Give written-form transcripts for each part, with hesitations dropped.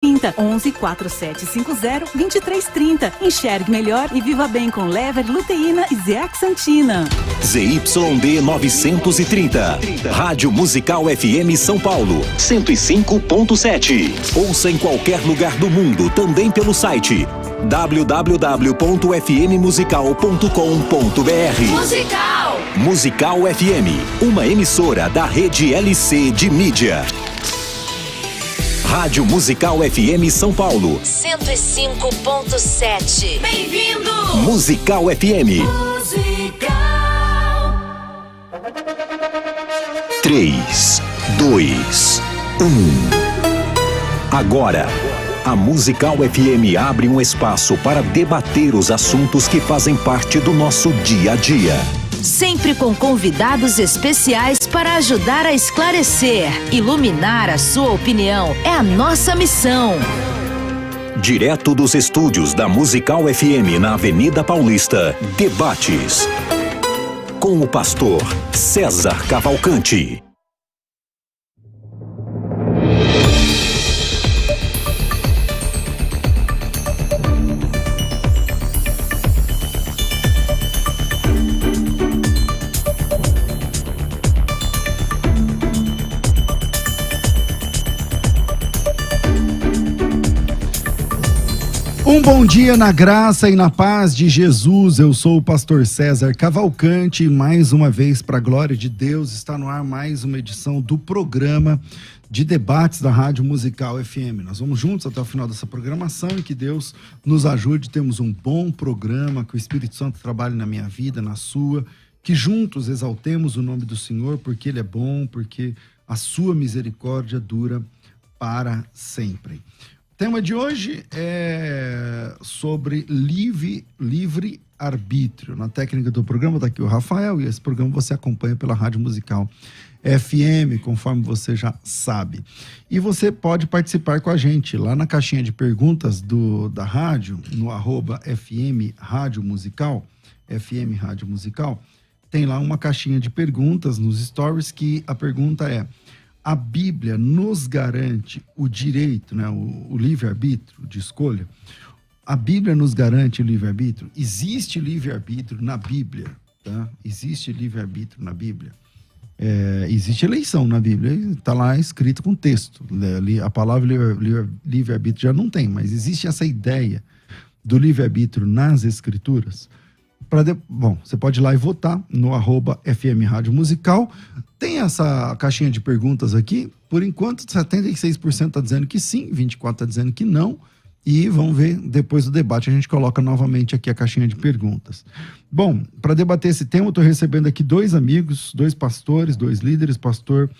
11 4750 2330. Enxergue melhor e viva bem com Lever, Luteína e Zeaxantina. ZYD 930. Rádio Musical FM São Paulo, 105.7. Ouça em qualquer lugar do mundo, também pelo site www.fmmusical.com.br. Musical FM, uma emissora da rede LC de mídia. Rádio Musical FM São Paulo, 105.7. Bem-vindo! Musical FM. Musical. 3, 2, 1. Agora, a Musical FM abre um espaço para debater os assuntos que fazem parte do nosso dia a dia. Sempre com convidados especiais para ajudar a esclarecer, iluminar a sua opinião. É a nossa missão. Direto dos estúdios da Musical FM na Avenida Paulista, debates com o pastor César Cavalcante. Um bom dia na graça e na paz de Jesus. Eu sou o pastor César Cavalcante e mais uma vez, para a glória de Deus, está no ar mais uma edição do programa de debates da Rádio Musical FM. Nós vamos juntos até o final dessa programação e que Deus nos ajude. Temos um bom programa, que o Espírito Santo trabalhe na minha vida, na sua, que juntos exaltemos o nome do Senhor, porque Ele é bom, porque a sua misericórdia dura para sempre. O tema de hoje é sobre livre-arbítrio. Na técnica do programa está aqui o Rafael, e esse programa você acompanha pela Rádio Musical FM, conforme você já sabe. E você pode participar com a gente lá na caixinha de perguntas da rádio, no @FM Rádio Musical, FM Rádio Musical. Tem lá uma caixinha de perguntas nos stories que a pergunta é: a Bíblia nos garante o direito, né, o livre-arbítrio de escolha? A Bíblia nos garante o livre-arbítrio? Existe livre-arbítrio na Bíblia? Tá? Existe livre-arbítrio na Bíblia? Existe eleição na Bíblia, está lá escrito com texto. A palavra livre-arbítrio já não tem, mas existe essa ideia do livre-arbítrio nas Escrituras? Bom, você pode ir lá e votar no @FM Rádio Musical. Tem essa caixinha de perguntas aqui. Por enquanto, 76% está dizendo que sim, 24% está dizendo que não. E vamos ver, depois do debate, a gente coloca novamente aqui a caixinha de perguntas. Bom, para debater esse tema, eu estou recebendo aqui dois amigos, dois pastores, dois líderes. Pastor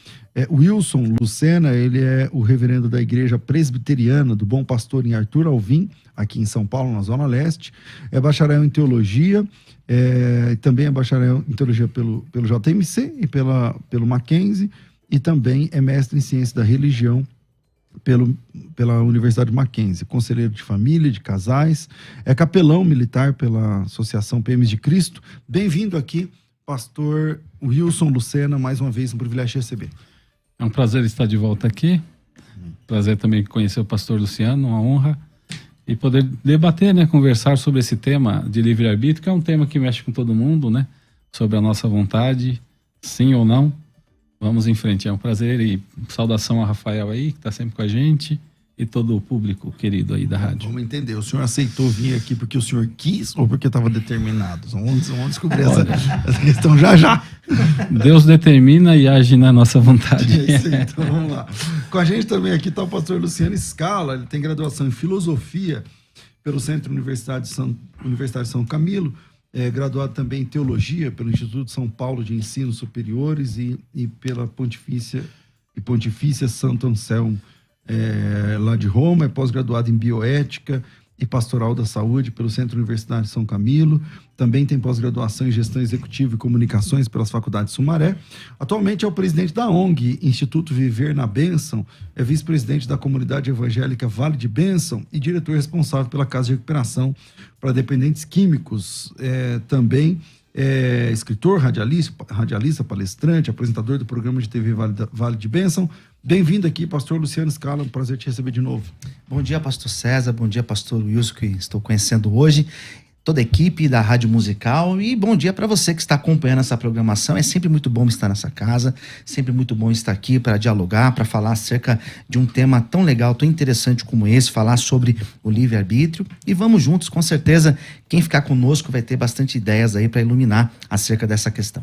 Wilson Lucena, ele é o reverendo da Igreja Presbiteriana do Bom Pastor em Arthur Alvim, aqui em São Paulo, na Zona Leste. É bacharel em Teologia, também é bacharel em Teologia pelo JMC e pelo Mackenzie, e também é mestre em Ciência da Religião pela Universidade Mackenzie, conselheiro de família, de casais, é capelão militar pela Associação PMs de Cristo. Bem-vindo aqui, pastor Wilson Lucena, mais uma vez um privilégio receber. É um prazer estar de volta aqui, prazer também conhecer o pastor Luciano, uma honra, e poder debater, né, conversar sobre esse tema de livre-arbítrio, que é um tema que mexe com todo mundo, né, sobre a nossa vontade, sim ou não. Vamos em frente, é um prazer, e saudação a Rafael aí, que está sempre com a gente, e todo o público querido aí da rádio. Vamos entender, o senhor aceitou vir aqui porque o senhor quis ou porque estava determinado? Vamos descobrir essa questão já. Deus determina e age na nossa vontade. É isso aí, então vamos lá. Com a gente também aqui está o pastor Luciano Scala, ele tem graduação em Filosofia pelo Centro Universitário de São Camilo, graduado também em Teologia pelo Instituto São Paulo de Ensino Superiores e pela Pontifícia Santo Anselmo, lá de Roma. É pós-graduado em Bioética e Pastoral da Saúde pelo Centro Universitário de São Camilo. Também tem pós-graduação em Gestão Executiva e Comunicações pelas Faculdades Sumaré. Atualmente é o presidente da ONG Instituto Viver na Bênção, é vice-presidente da Comunidade Evangélica Vale de Bênção e diretor responsável pela Casa de Recuperação para Dependentes Químicos. Também é escritor, radialista, palestrante, apresentador do programa de TV Vale de Bênção. Bem-vindo aqui, pastor Luciano Scala, um prazer te receber de novo. Bom dia, pastor César, bom dia, pastor Wilson, que estou conhecendo hoje, toda a equipe da Rádio Musical, e bom dia para você que está acompanhando essa programação. É sempre muito bom estar nessa casa, sempre muito bom estar aqui para dialogar, para falar acerca de um tema tão legal, tão interessante como esse, falar sobre o livre-arbítrio, e vamos juntos, com certeza, quem ficar conosco vai ter bastante ideias aí para iluminar acerca dessa questão.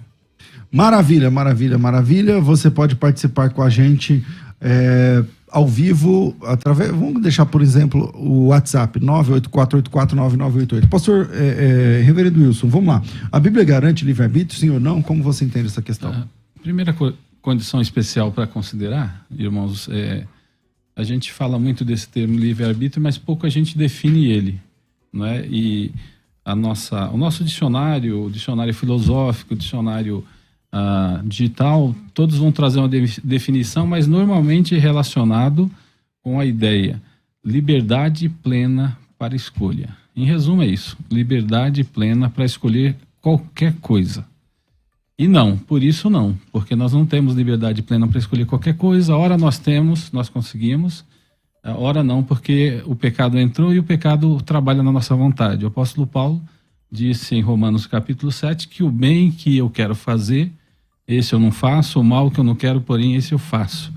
Maravilha, maravilha, maravilha. Você pode participar com a gente ao vivo, através. Vamos deixar, por exemplo, o WhatsApp 984849988. Pastor Reverendo Wilson, vamos lá. A Bíblia garante livre-arbítrio, sim ou não? Como você entende essa questão? A primeira condição especial para considerar, irmãos, a gente fala muito desse termo livre-arbítrio, mas pouco a gente define ele, não é? E o nosso dicionário, o dicionário filosófico, o dicionário digital, todos vão trazer uma definição, mas normalmente relacionado com a ideia liberdade plena para escolha. Em resumo é isso, liberdade plena para escolher qualquer coisa. E não, por isso não, porque nós não temos liberdade plena para escolher qualquer coisa. Ora nós temos, nós conseguimos, ora não, porque o pecado entrou e o pecado trabalha na nossa vontade. O apóstolo Paulo disse em Romanos capítulo 7 que o bem que eu quero fazer, esse eu não faço, o mal que eu não quero, porém, esse eu faço.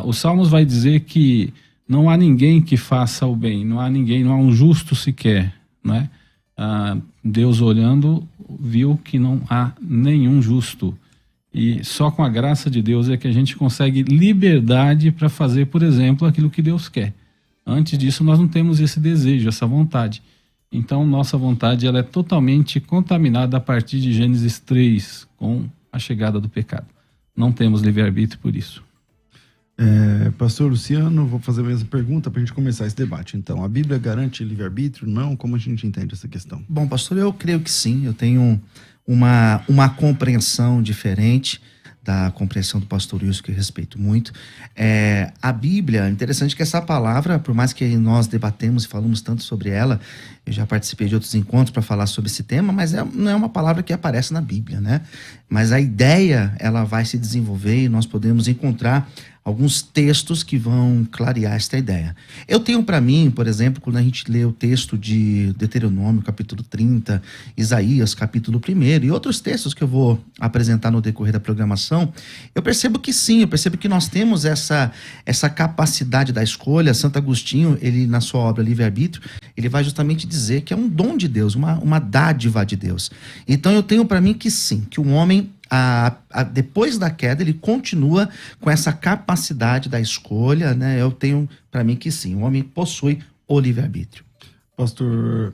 O Salmos vai dizer que não há ninguém que faça o bem, não há um justo sequer, não é? Deus olhando viu que não há nenhum justo. E só com a graça de Deus é que a gente consegue liberdade para fazer, por exemplo, aquilo que Deus quer. Antes disso, nós não temos esse desejo, essa vontade. Então, nossa vontade ela é totalmente contaminada a partir de Gênesis 3, com a chegada do pecado. Não temos livre-arbítrio por isso. Pastor Luciano, vou fazer a mesma pergunta para a gente começar esse debate. Então, a Bíblia garante livre-arbítrio? Não? Como a gente entende essa questão? Bom, pastor, eu creio que sim. Eu tenho uma compreensão diferente da compreensão do pastor Wilson, que eu respeito muito. A Bíblia, interessante que essa palavra, por mais que nós debatemos e falamos tanto sobre ela, eu já participei de outros encontros para falar sobre esse tema, mas não é uma palavra que aparece na Bíblia, né? Mas a ideia, ela vai se desenvolver e nós podemos encontrar alguns textos que vão clarear esta ideia. Eu tenho para mim, por exemplo, quando a gente lê o texto de Deuteronômio, capítulo 30, Isaías, capítulo 1, e outros textos que eu vou apresentar no decorrer da programação, eu percebo que sim, eu percebo que nós temos essa capacidade da escolha. Santo Agostinho, ele na sua obra Livre-Arbítrio, ele vai justamente dizer que é um dom de Deus, uma dádiva de Deus. Então eu tenho para mim que sim, que o homem, depois da queda, ele continua com essa capacidade da escolha, né? Eu tenho para mim que sim, o homem possui o livre-arbítrio. Pastor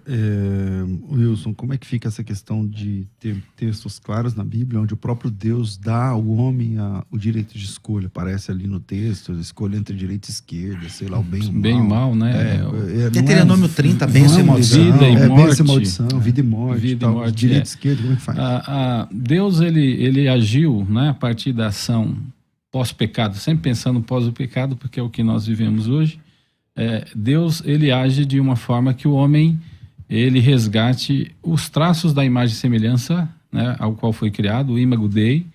Wilson, como é que fica essa questão de ter textos claros na Bíblia, onde o próprio Deus dá ao homem o direito de escolha? Aparece ali no texto, escolha entre direita e esquerda, sei lá, o bem e o mal. Bem e mal, né? Deuteronômio 30, bênção e maldição. Vida e morte. Bênção e maldição, vida e morte. Vida e morte, direita e esquerda, como é que faz? Deus, ele agiu, né, a partir da ação pós-pecado, sempre pensando pós o pecado, porque é o que nós vivemos hoje. Deus, ele age de uma forma que o homem, ele resgate os traços da imagem e semelhança, né, ao qual foi criado, o imago Dei,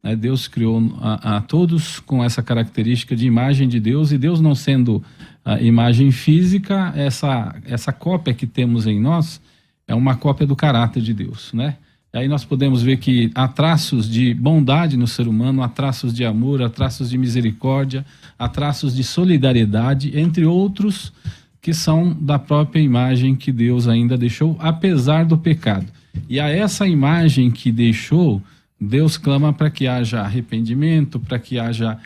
né? Deus criou a todos com essa característica de imagem de Deus, e Deus não sendo a imagem física, essa cópia que temos em nós é uma cópia do caráter de Deus, né? Aí nós podemos ver que há traços de bondade no ser humano, há traços de amor, há traços de misericórdia, há traços de solidariedade, entre outros que são da própria imagem que Deus ainda deixou, apesar do pecado. E a essa imagem que deixou, Deus clama para que haja arrependimento, para que haja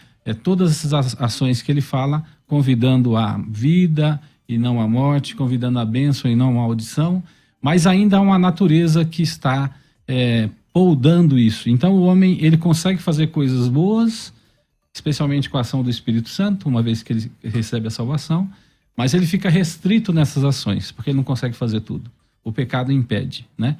todas essas ações que ele fala, convidando a vida e não a morte, convidando a bênção e não a maldição, mas ainda há uma natureza que está poldando isso. Então o homem, ele consegue fazer coisas boas, especialmente com a ação do Espírito Santo, uma vez que ele recebe a salvação, mas ele fica restrito nessas ações, porque ele não consegue fazer tudo. O pecado impede, né?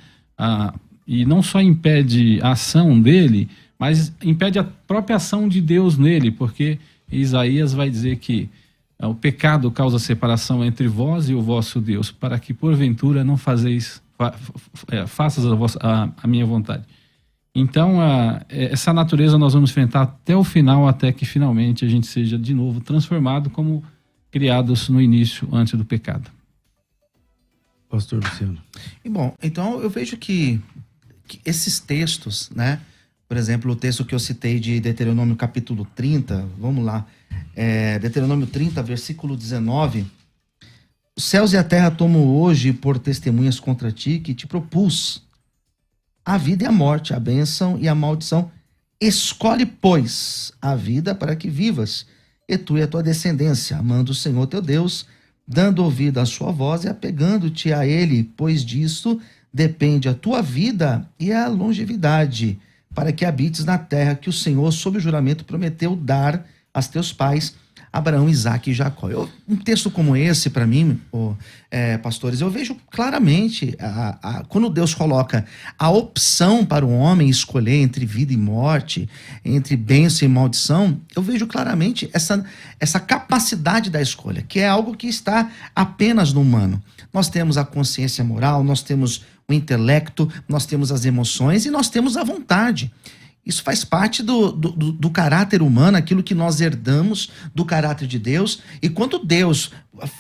E não só impede a ação dele, mas impede a própria ação de Deus nele, porque Isaías vai dizer que o pecado causa separação entre vós e o vosso Deus, para que porventura não faças a minha vontade. Então, essa natureza nós vamos enfrentar até o final, até que finalmente a gente seja de novo transformado como criados no início, antes do pecado. Pastor Luciano. E bom, então eu vejo que esses textos, né? Por exemplo, o texto que eu citei de Deuteronômio capítulo 30, vamos lá. Deuteronômio 30, versículo 19. Os céus e a terra tomo hoje por testemunhas contra ti, que te propus a vida e a morte, a bênção e a maldição. Escolhe, pois, a vida para que vivas, e tu e a tua descendência, amando o Senhor teu Deus, dando ouvido à sua voz e apegando-te a ele, pois disso depende a tua vida e a longevidade, para que habites na terra que o Senhor, sob o juramento, prometeu dar aos teus pais, Abraão, Isaque e Jacó. Um texto como esse, para mim, pastores, eu vejo claramente, quando Deus coloca a opção para o homem escolher entre vida e morte, entre bênção e maldição, eu vejo claramente essa capacidade da escolha, que é algo que está apenas no humano. Nós temos a consciência moral, nós temos o intelecto, nós temos as emoções e nós temos a vontade. Isso faz parte do caráter humano, aquilo que nós herdamos do caráter de Deus. E quando Deus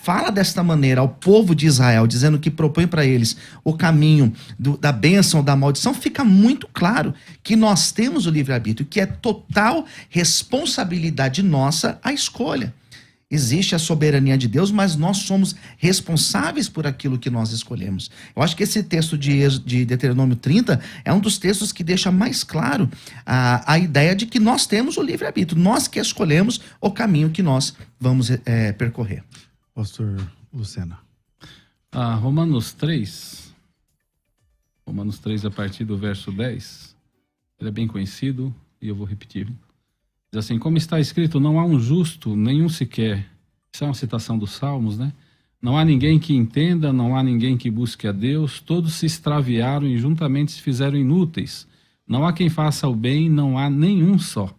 fala desta maneira ao povo de Israel, dizendo que propõe para eles o caminho da bênção ou da maldição, fica muito claro que nós temos o livre-arbítrio, que é total responsabilidade nossa a escolha. Existe a soberania de Deus, mas nós somos responsáveis por aquilo que nós escolhemos. Eu acho que esse texto de Deuteronômio 30 é um dos textos que deixa mais claro a ideia de que nós temos o livre-arbítrio, nós que escolhemos o caminho que nós vamos percorrer. Pastor Lucena. Romanos 3, a partir do verso 10, ele é bem conhecido e eu vou repetir. Diz assim: como está escrito, não há um justo, nenhum sequer. Isso é uma citação dos Salmos, né? Não há ninguém que entenda, não há ninguém que busque a Deus, todos se extraviaram e juntamente se fizeram inúteis. Não há quem faça o bem, não há nenhum só.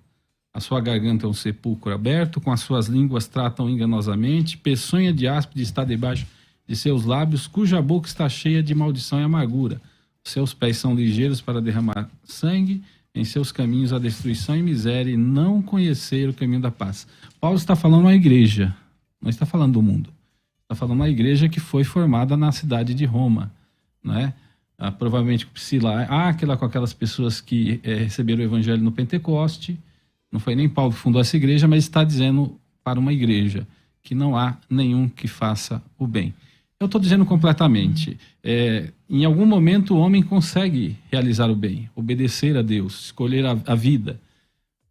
A sua garganta é um sepulcro aberto, com as suas línguas tratam enganosamente, peçonha de áspide está debaixo de seus lábios, cuja boca está cheia de maldição e amargura. Seus pés são ligeiros para derramar sangue, em seus caminhos a destruição e miséria, e não conhecer o caminho da paz. Paulo está falando à igreja, não está falando do mundo. Está falando à igreja que foi formada na cidade de Roma, né? Provavelmente Priscila, com aquelas pessoas que receberam o evangelho no Pentecoste. Não foi nem Paulo que fundou essa igreja, mas está dizendo para uma igreja que não há nenhum que faça o bem. Eu estou dizendo completamente, em algum momento o homem consegue realizar o bem, obedecer a Deus, escolher a vida,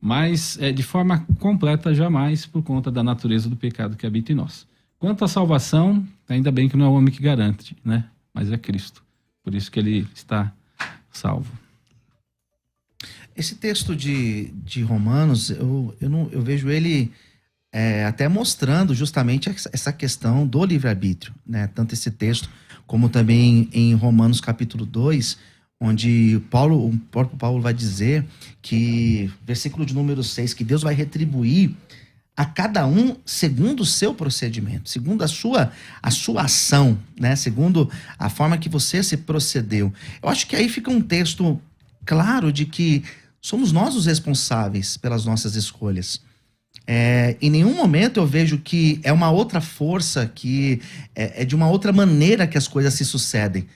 mas de forma completa jamais, por conta da natureza do pecado que habita em nós. Quanto à salvação, ainda bem que não é o homem que garante, né? Mas é Cristo, por isso que ele está salvo. Esse texto de Romanos, eu vejo ele até mostrando justamente essa questão do livre-arbítrio, né? Tanto esse texto, como também em Romanos capítulo 2, onde o próprio Paulo vai dizer que, versículo de número 6, que Deus vai retribuir a cada um segundo o seu procedimento, segundo a sua ação, né? Segundo a forma que você se procedeu. Eu acho que aí fica um texto claro de que somos nós os responsáveis pelas nossas escolhas. Em nenhum momento eu vejo que é uma outra força, que é de uma outra maneira que as coisas se sucedem.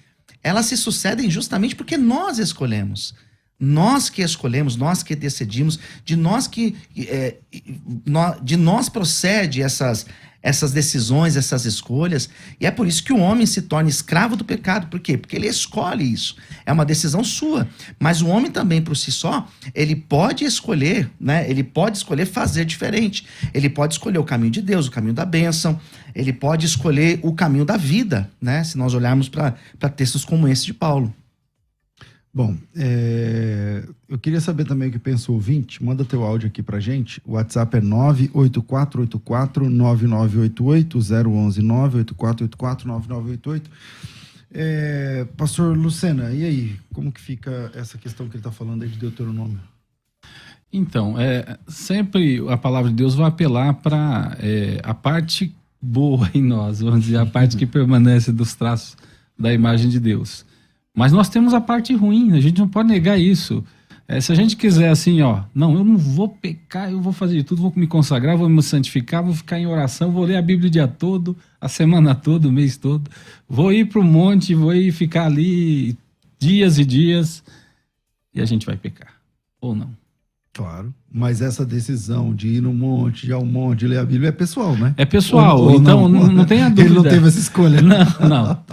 Elas se sucedem justamente porque nós escolhemos. Nós que escolhemos, nós que decidimos, de nós procede essas decisões, essas escolhas, e é por isso que o homem se torna escravo do pecado. Por quê? Porque ele escolhe isso. É uma decisão sua. Mas o homem também, por si só, ele pode escolher, né? Ele pode escolher fazer diferente. Ele pode escolher o caminho de Deus, o caminho da bênção. Ele pode escolher o caminho da vida, né? Se nós olharmos para textos como esse de Paulo. Bom, eu queria saber também o que pensa o ouvinte. Manda teu áudio aqui pra gente. O WhatsApp é 98484-9988, 011 98484-9988. Pastor Lucena, e aí? Como que fica essa questão que ele está falando aí de Deuteronômio? Então, sempre a palavra de Deus vai apelar para a parte boa em nós, vamos dizer, a parte que permanece dos traços da imagem de Deus. Mas nós temos a parte ruim, a gente não pode negar isso. Se a gente quiser assim, ó, não, eu não vou pecar, eu vou fazer de tudo, vou me consagrar, vou me santificar, vou ficar em oração, vou ler a Bíblia o dia todo, a semana toda, o mês todo, vou ir para o monte, vou ir ficar ali dias e dias, e a gente vai pecar, ou não. Claro, mas essa decisão de ir no monte, de ir ao monte, de ler a Bíblia é pessoal, né? É pessoal, Ou então não tenha dúvida. Ele não teve essa escolha. Não.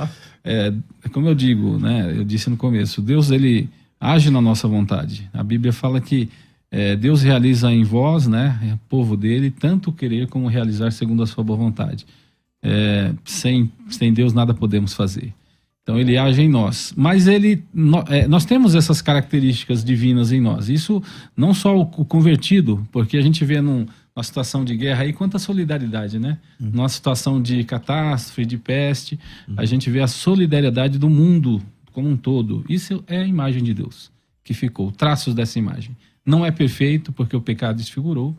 Como eu digo, né? Eu disse no começo, Deus, ele age na nossa vontade. A Bíblia fala que Deus realiza em vós, né, povo dele, tanto querer como realizar segundo a sua boa vontade. Sem Deus nada podemos fazer. Então ele age em nós, mas nós temos essas características divinas em nós. Isso não só o convertido, porque a gente vê numa situação de guerra aí quanta solidariedade, né? Numa situação de catástrofe, de peste, a gente vê a solidariedade do mundo como um todo. Isso é a imagem de Deus que ficou, traços dessa imagem. Não é perfeito porque o pecado desfigurou.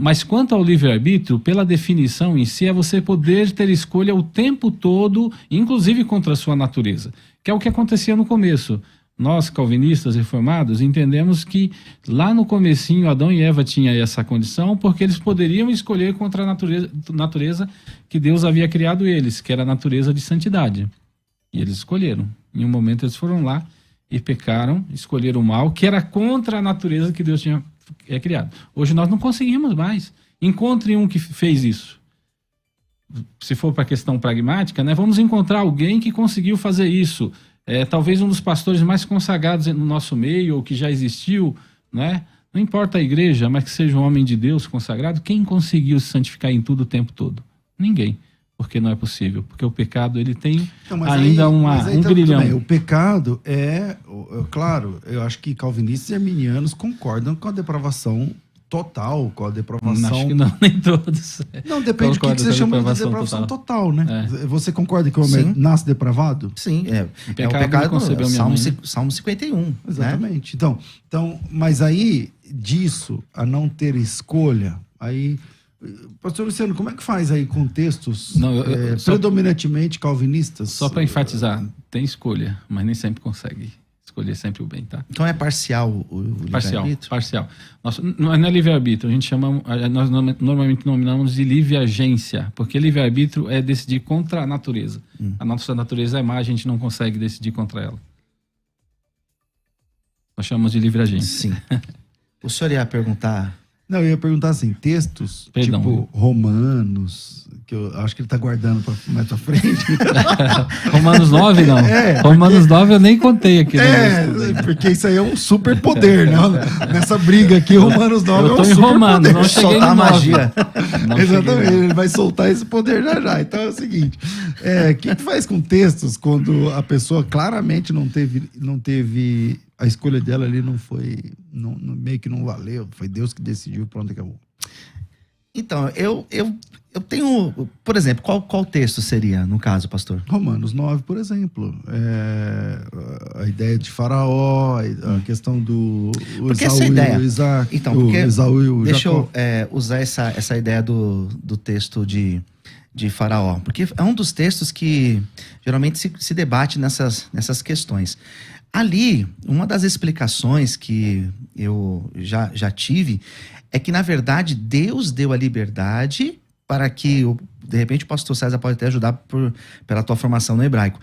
Mas quanto ao livre-arbítrio, pela definição em si, é você poder ter escolha o tempo todo, inclusive contra a sua natureza, que é o que acontecia no começo. Nós, calvinistas reformados, entendemos que lá no comecinho Adão e Eva tinham essa condição porque eles poderiam escolher contra a natureza que Deus havia criado eles, que era a natureza de santidade. E eles escolheram. Em um momento eles foram lá e pecaram, escolheram o mal, que era contra a natureza que Deus tinha criado. Hoje nós não conseguimos mais. Encontre um que fez isso. Se for para a questão pragmática, né, vamos encontrar alguém que conseguiu fazer isso. Talvez um dos pastores mais consagrados no nosso meio, ou que já existiu, né? Não importa a igreja, mas que seja um homem de Deus consagrado. Quem conseguiu se santificar em tudo o tempo todo? Ninguém. Porque não é possível. Porque o pecado, ele tem ainda um grilhão. Também, o pecado claro, eu acho que calvinistas e arminianos concordam com a depravação total, com a depravação... Acho que não, nem todos. Não, depende do que você chama de depravação total, né? Você concorda que o homem nasce depravado? Sim, o pecado concebeu minha mãe. Salmo 51. Exatamente. Né? Então, mas aí, disso, a não ter escolha, aí... Pastor Luciano, como é que faz aí com textos predominantemente calvinistas? Só para enfatizar, tem escolha, mas nem sempre consegue escolher sempre o bem, tá? Então é parcial o livre-arbítrio? Parcial. Não é livre-arbítrio, a gente nós normalmente nominamos de livre-agência, porque livre-arbítrio é decidir contra a natureza. A nossa natureza é má, a gente não consegue decidir contra ela. Nós chamamos de livre-agência. Sim. O senhor ia perguntar... Não, eu ia perguntar assim, textos tipo Romanos, que eu acho que ele tá guardando mais pra frente. Romanos 9, não. Romanos 9 eu nem contei aqui. Porque isso aí é um super poder, né? Nessa briga aqui, Romanos 9 é um super Romanos, poder. não cheguei soltar a magia. Exatamente, ele vai soltar esse poder já. Então é o seguinte, o que faz com textos quando a pessoa claramente não teve a escolha dela ali meio que não valeu, foi Deus que decidiu, pronto, acabou. Então, eu tenho, por exemplo, qual texto seria, no caso, pastor? Romanos 9, por exemplo. A ideia de Faraó, a questão do Esaú e o Isaac. Então, porque Esaú e o Jacó. Deixa eu usar essa ideia do texto de Faraó, porque é um dos textos que geralmente se debate nessas questões. Ali, uma das explicações que eu já tive é que, na verdade, Deus deu a liberdade para que, de repente, o pastor César pode até ajudar pela tua formação no hebraico,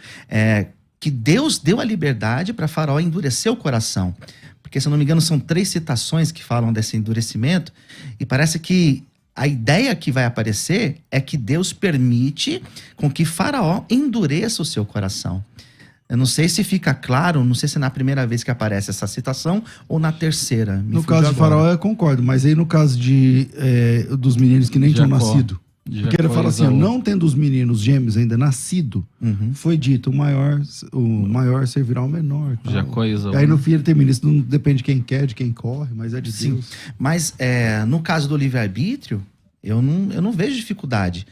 que Deus deu a liberdade para Faraó endurecer o coração. Porque, se eu não me engano, são 3 citações que falam desse endurecimento, e parece que a ideia que vai aparecer é que Deus permite com que Faraó endureça o seu coração. Eu não sei se fica claro, não sei se é na primeira vez que aparece essa citação ou na terceira. No caso de Faraó eu concordo, mas aí no caso dos meninos que nem tinham nascido, porque ele fala assim, não tendo os meninos gêmeos ainda nascido, foi dito, o maior servirá ao menor. Jacó e Esaú. Aí no fim ele termina, isso não depende de quem quer, de quem corre, mas é de Deus. Mas no caso do livre-arbítrio, eu não vejo dificuldade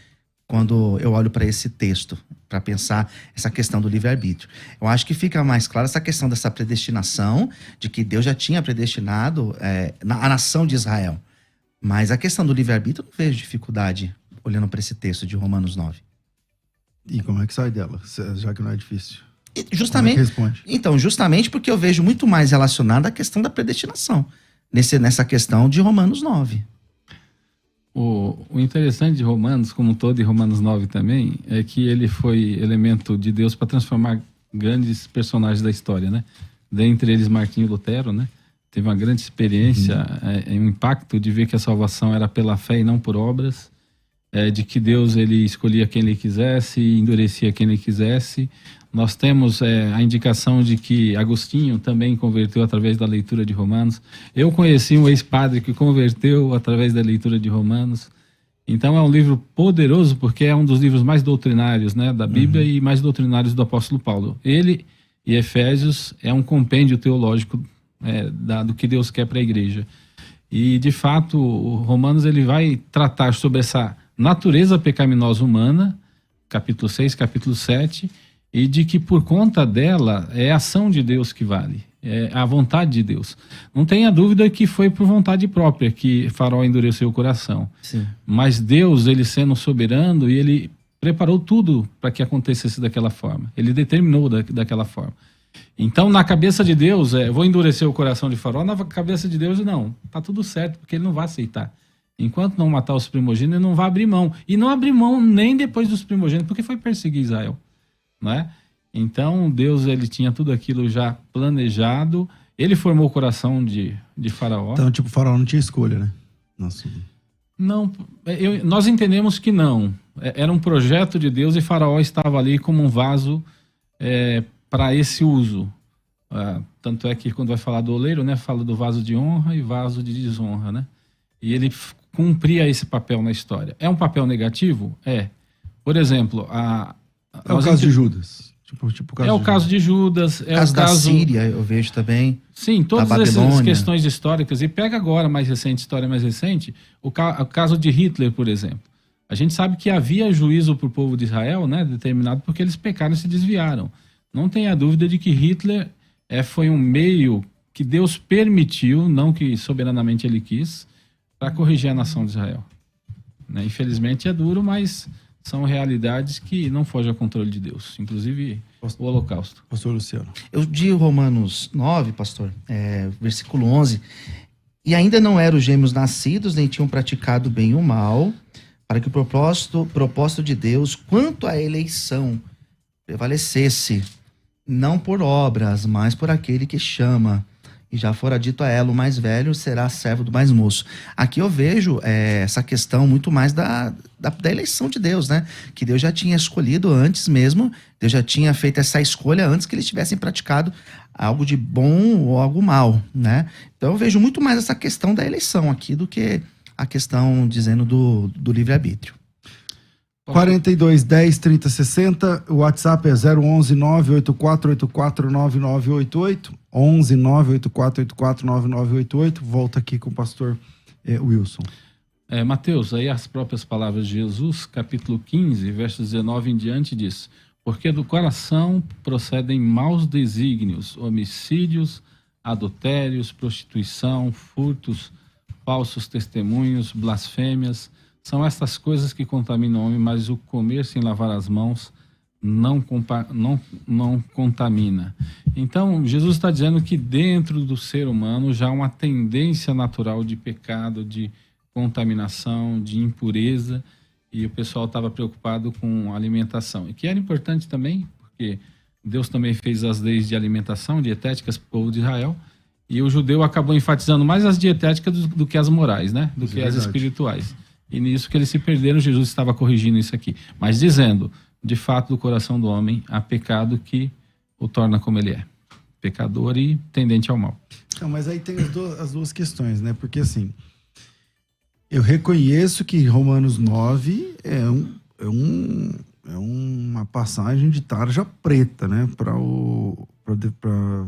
quando eu olho para esse texto, para pensar essa questão do livre-arbítrio. Eu acho que fica mais clara essa questão dessa predestinação, de que Deus já tinha predestinado a nação de Israel. Mas a questão do livre-arbítrio, eu não vejo dificuldade olhando para esse texto de Romanos 9. E como é que sai dela, já que não é difícil? E Como é que justamente, responde? então, justamente porque eu vejo muito mais relacionado à questão da predestinação, nessa questão de Romanos 9. O interessante de Romanos, como todo, e Romanos 9 também, é que ele foi elemento de Deus para transformar grandes personagens da história, né? Dentre eles, Martinho Lutero, né? Teve uma grande experiência, um impacto de ver que a salvação era pela fé e não por obras, de que Deus ele escolhia quem ele quisesse e endurecia quem ele quisesse. Nós temos a indicação de que Agostinho também converteu através da leitura de Romanos. Eu conheci um ex-padre que converteu através da leitura de Romanos. Então é um livro poderoso porque é um dos livros mais doutrinários, né, da Bíblia e mais doutrinários do apóstolo Paulo. Ele e Efésios é um compêndio teológico do que Deus quer para a igreja. E de fato o Romanos ele vai tratar sobre essa natureza pecaminosa humana, capítulo 6, capítulo 7, e de que por conta dela é a ação de Deus que vale, é a vontade de Deus. Não tenha dúvida que foi por vontade própria que Faraó endureceu o coração. Sim. Mas Deus, ele sendo soberano, e ele preparou tudo para que acontecesse daquela forma. Ele determinou daquela forma. Então, na cabeça de Deus, vou endurecer o coração de Faraó, na cabeça de Deus, não. Tá tudo certo, porque ele não vai aceitar. Enquanto não matar os primogênitos, ele não vai abrir mão. E não abrir mão nem depois dos primogênitos, porque foi perseguir Israel. Né? Então Deus ele tinha tudo aquilo já planejado, ele formou o coração de Faraó. Então, tipo, o Faraó não tinha escolha, né? Nossa. Não, nós entendemos que não. Era um projeto de Deus e Faraó estava ali como um vaso para esse uso. Tanto é que quando vai falar do oleiro, né, fala do vaso de honra e vaso de desonra, né? E ele cumpria esse papel na história. É um papel negativo? Por exemplo, É o caso de Judas. É o caso de Judas. É o caso da Síria, eu vejo também. Sim, todas essas questões históricas. E pega agora, história mais recente, o caso de Hitler, por exemplo. A gente sabe que havia juízo para o povo de Israel, né, determinado porque eles pecaram e se desviaram. Não tenha dúvida de que Hitler foi um meio que Deus permitiu, não que soberanamente ele quis, para corrigir a nação de Israel. Né? Infelizmente é duro, mas são realidades que não fogem ao controle de Deus, inclusive o Holocausto. Pastor Luciano. Eu di Romanos 9, pastor, versículo 11, e ainda não eram os gêmeos nascidos, nem tinham praticado bem ou mal, para que o propósito de Deus, quanto à eleição, prevalecesse, não por obras, mas por aquele que chama. E já fora dito a ela, o mais velho será servo do mais moço. Aqui eu vejo essa questão muito mais da eleição de Deus, né? Que Deus já tinha escolhido antes mesmo, Deus já tinha feito essa escolha antes que eles tivessem praticado algo de bom ou algo mal, né? Então eu vejo muito mais essa questão da eleição aqui do que a questão dizendo do livre-arbítrio. 42 10 30 60, o WhatsApp é 011 98484 9988, 11 98484 9988. Volta aqui com o pastor Wilson. Mateus, aí as próprias palavras de Jesus, capítulo 15, versos 19 em diante, diz: porque do coração procedem maus desígnios, homicídios, adultérios, prostituição, furtos, falsos testemunhos, blasfêmias. São estas coisas que contaminam o homem, mas o comer sem lavar as mãos não contamina. Então, Jesus está dizendo que dentro do ser humano já há uma tendência natural de pecado, de contaminação, de impureza, e o pessoal estava preocupado com a alimentação. E que era importante também, porque Deus também fez as leis de alimentação, dietéticas para o povo de Israel, e o judeu acabou enfatizando mais as dietéticas do que as morais, né? Do que as espirituais. E nisso que eles se perderam, Jesus estava corrigindo isso aqui. Mas dizendo, de fato, do coração do homem, há pecado que o torna como ele é. Pecador e tendente ao mal. Então, mas aí tem as duas questões, né? Porque assim, eu reconheço que Romanos 9 é uma passagem de tarja preta, né? Para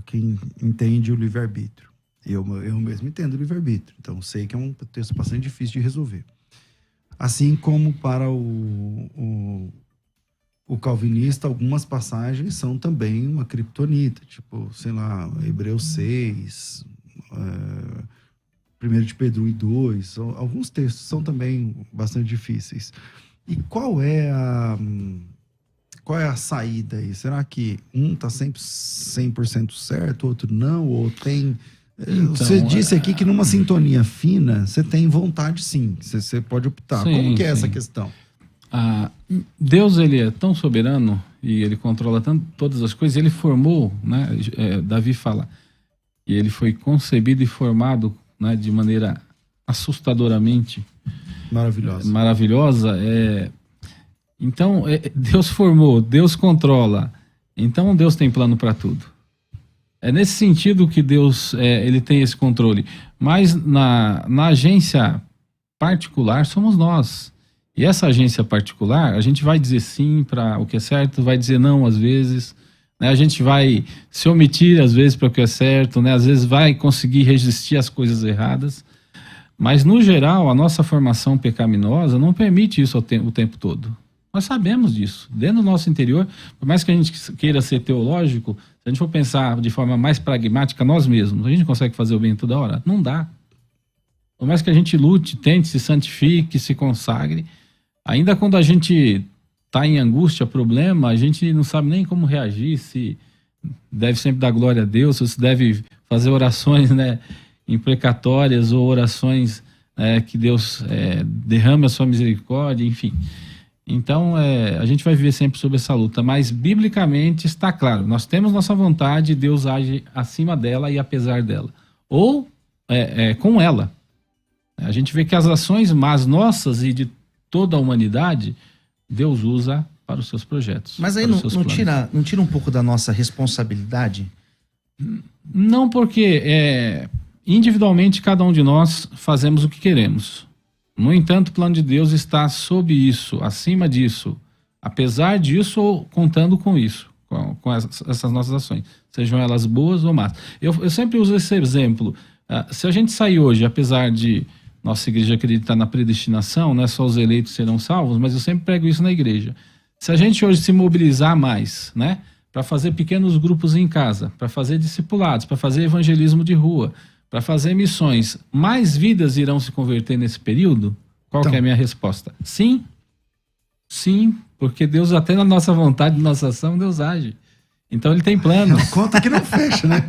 quem entende o livre-arbítrio. Eu mesmo entendo o livre-arbítrio. Então, sei que é um texto bastante difícil de resolver. Assim como para o calvinista, algumas passagens são também uma criptonita, tipo, sei lá, Hebreus 6, 1 de Pedro 2, alguns textos são também bastante difíceis. E qual é qual é a saída aí? Será que um tá sempre 100% certo, outro não? Ou tem... Então, você disse aqui que numa sintonia fina, você tem vontade sim, você pode optar. Sim, Como que é essa sim. questão? Deus, ele é tão soberano e ele controla tanto todas as coisas, ele formou, né, Davi fala, e ele foi concebido e formado, né, de maneira assustadoramente maravilhosa. Então, Deus formou, Deus controla, então Deus tem plano para tudo. É nesse sentido que Deus ele tem esse controle. Mas na agência particular somos nós. E essa agência particular, a gente vai dizer sim para o que é certo, vai dizer não às vezes, né? A gente vai se omitir às vezes para o que é certo, né? Às vezes vai conseguir resistir às coisas erradas. Mas no geral, a nossa formação pecaminosa não permite isso o tempo todo. Nós sabemos disso. Dentro do nosso interior, por mais que a gente queira ser teológico, se a gente for pensar de forma mais pragmática, nós mesmos, a gente consegue fazer o bem toda hora? Não dá. Por mais que a gente lute, tente, se santifique, se consagre, ainda quando a gente está em angústia, problema, a gente não sabe nem como reagir, se deve sempre dar glória a Deus, se deve fazer orações, né, imprecatórias ou orações que Deus derrame a sua misericórdia, enfim. Então, a gente vai viver sempre sob essa luta, mas biblicamente está claro, nós temos nossa vontade, Deus age acima dela e apesar dela, ou com ela. A gente vê que as ações más nossas e de toda a humanidade, Deus usa para os seus projetos. Mas aí não tira um pouco da nossa responsabilidade? Não, porque individualmente cada um de nós fazemos o que queremos. No entanto, o plano de Deus está sob isso, acima disso, apesar disso ou contando com isso, com essas nossas ações, sejam elas boas ou más. Eu sempre uso esse exemplo. Se a gente sair hoje, apesar de nossa igreja acreditar na predestinação, não é só os eleitos serão salvos, mas eu sempre prego isso na igreja. Se a gente hoje se mobilizar mais, né, para fazer pequenos grupos em casa, para fazer discipulados, para fazer evangelismo de rua, para fazer missões, mais vidas irão se converter nesse período? Qual que é a minha resposta? Sim. Sim, porque Deus, até na nossa vontade, na nossa ação, Deus age. Então ele tem planos. Conta que não fecha, né?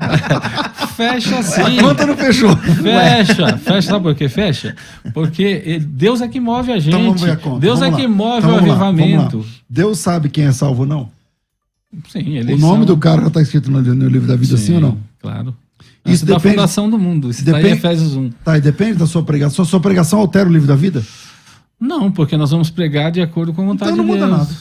Fecha sim. A conta não fechou. Fecha, sabe por que fecha? Porque Deus é que move a gente. Então vamos ver a conta. Deus vamos é que lá. move então, o avivamento. Vamos lá. Deus sabe quem é salvo ou não? Sim, o nome do cara já está escrito no livro da vida, sim ou não? Claro. Isso da depende, fundação do mundo. Isso depende, está em Efésios 1. Tá, e depende da sua pregação. Sua pregação altera o livro da vida? Não, porque nós vamos pregar de acordo com a vontade de Deus. Então não muda nada.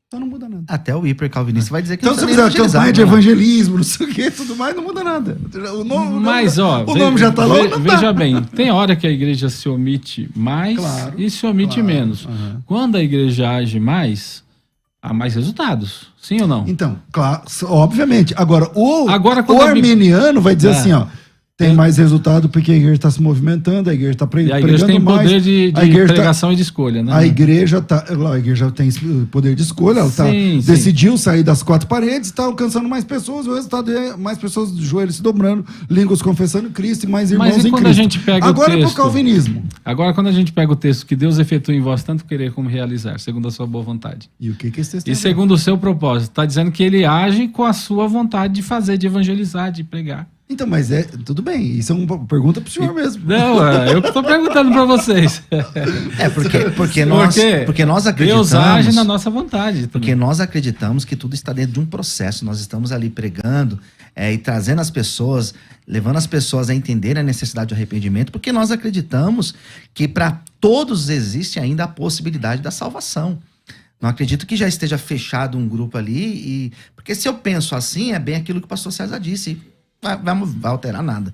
Então não muda nada. Até o hipercalvinista vai dizer que então, não se precisa fizer campanha de evangelismo, não sei o que, tudo mais, não muda nada. O nome já está lá. Veja bem, tem hora que a igreja se omite mais e se omite menos. Uhum. Quando a igreja age mais, há mais resultados. Sim ou não? Então, claro, obviamente. Agora o arminiano vai dizer assim, ó, tem mais resultado porque a igreja está se movimentando, a igreja está pregando mais. A igreja tem poder de pregação e de escolha, né? A igreja tem poder de escolha, ela decidiu sair das quatro paredes, está alcançando mais pessoas, o resultado é mais pessoas de joelhos se dobrando, línguas confessando Cristo e mais irmãos em Cristo. Mas quando a gente pega agora pro calvinismo. Agora quando a gente pega o texto que Deus efetua em vós tanto querer como realizar, segundo a sua boa vontade. E o que esse texto E segundo o seu propósito, está dizendo que ele age com a sua vontade de fazer, de evangelizar, de pregar. Então, mas tudo bem, isso é uma pergunta pro senhor mesmo. Não, eu que estou perguntando para vocês. Porque nós acreditamos... Deus age na nossa vontade. Também. Porque nós acreditamos que tudo está dentro de um processo, nós estamos ali pregando e trazendo as pessoas, levando as pessoas a entenderem a necessidade de arrependimento, porque nós acreditamos que para todos existe ainda a possibilidade da salvação. Não acredito que já esteja fechado um grupo ali, porque se eu penso assim, é bem aquilo que o pastor César disse, vai alterar nada.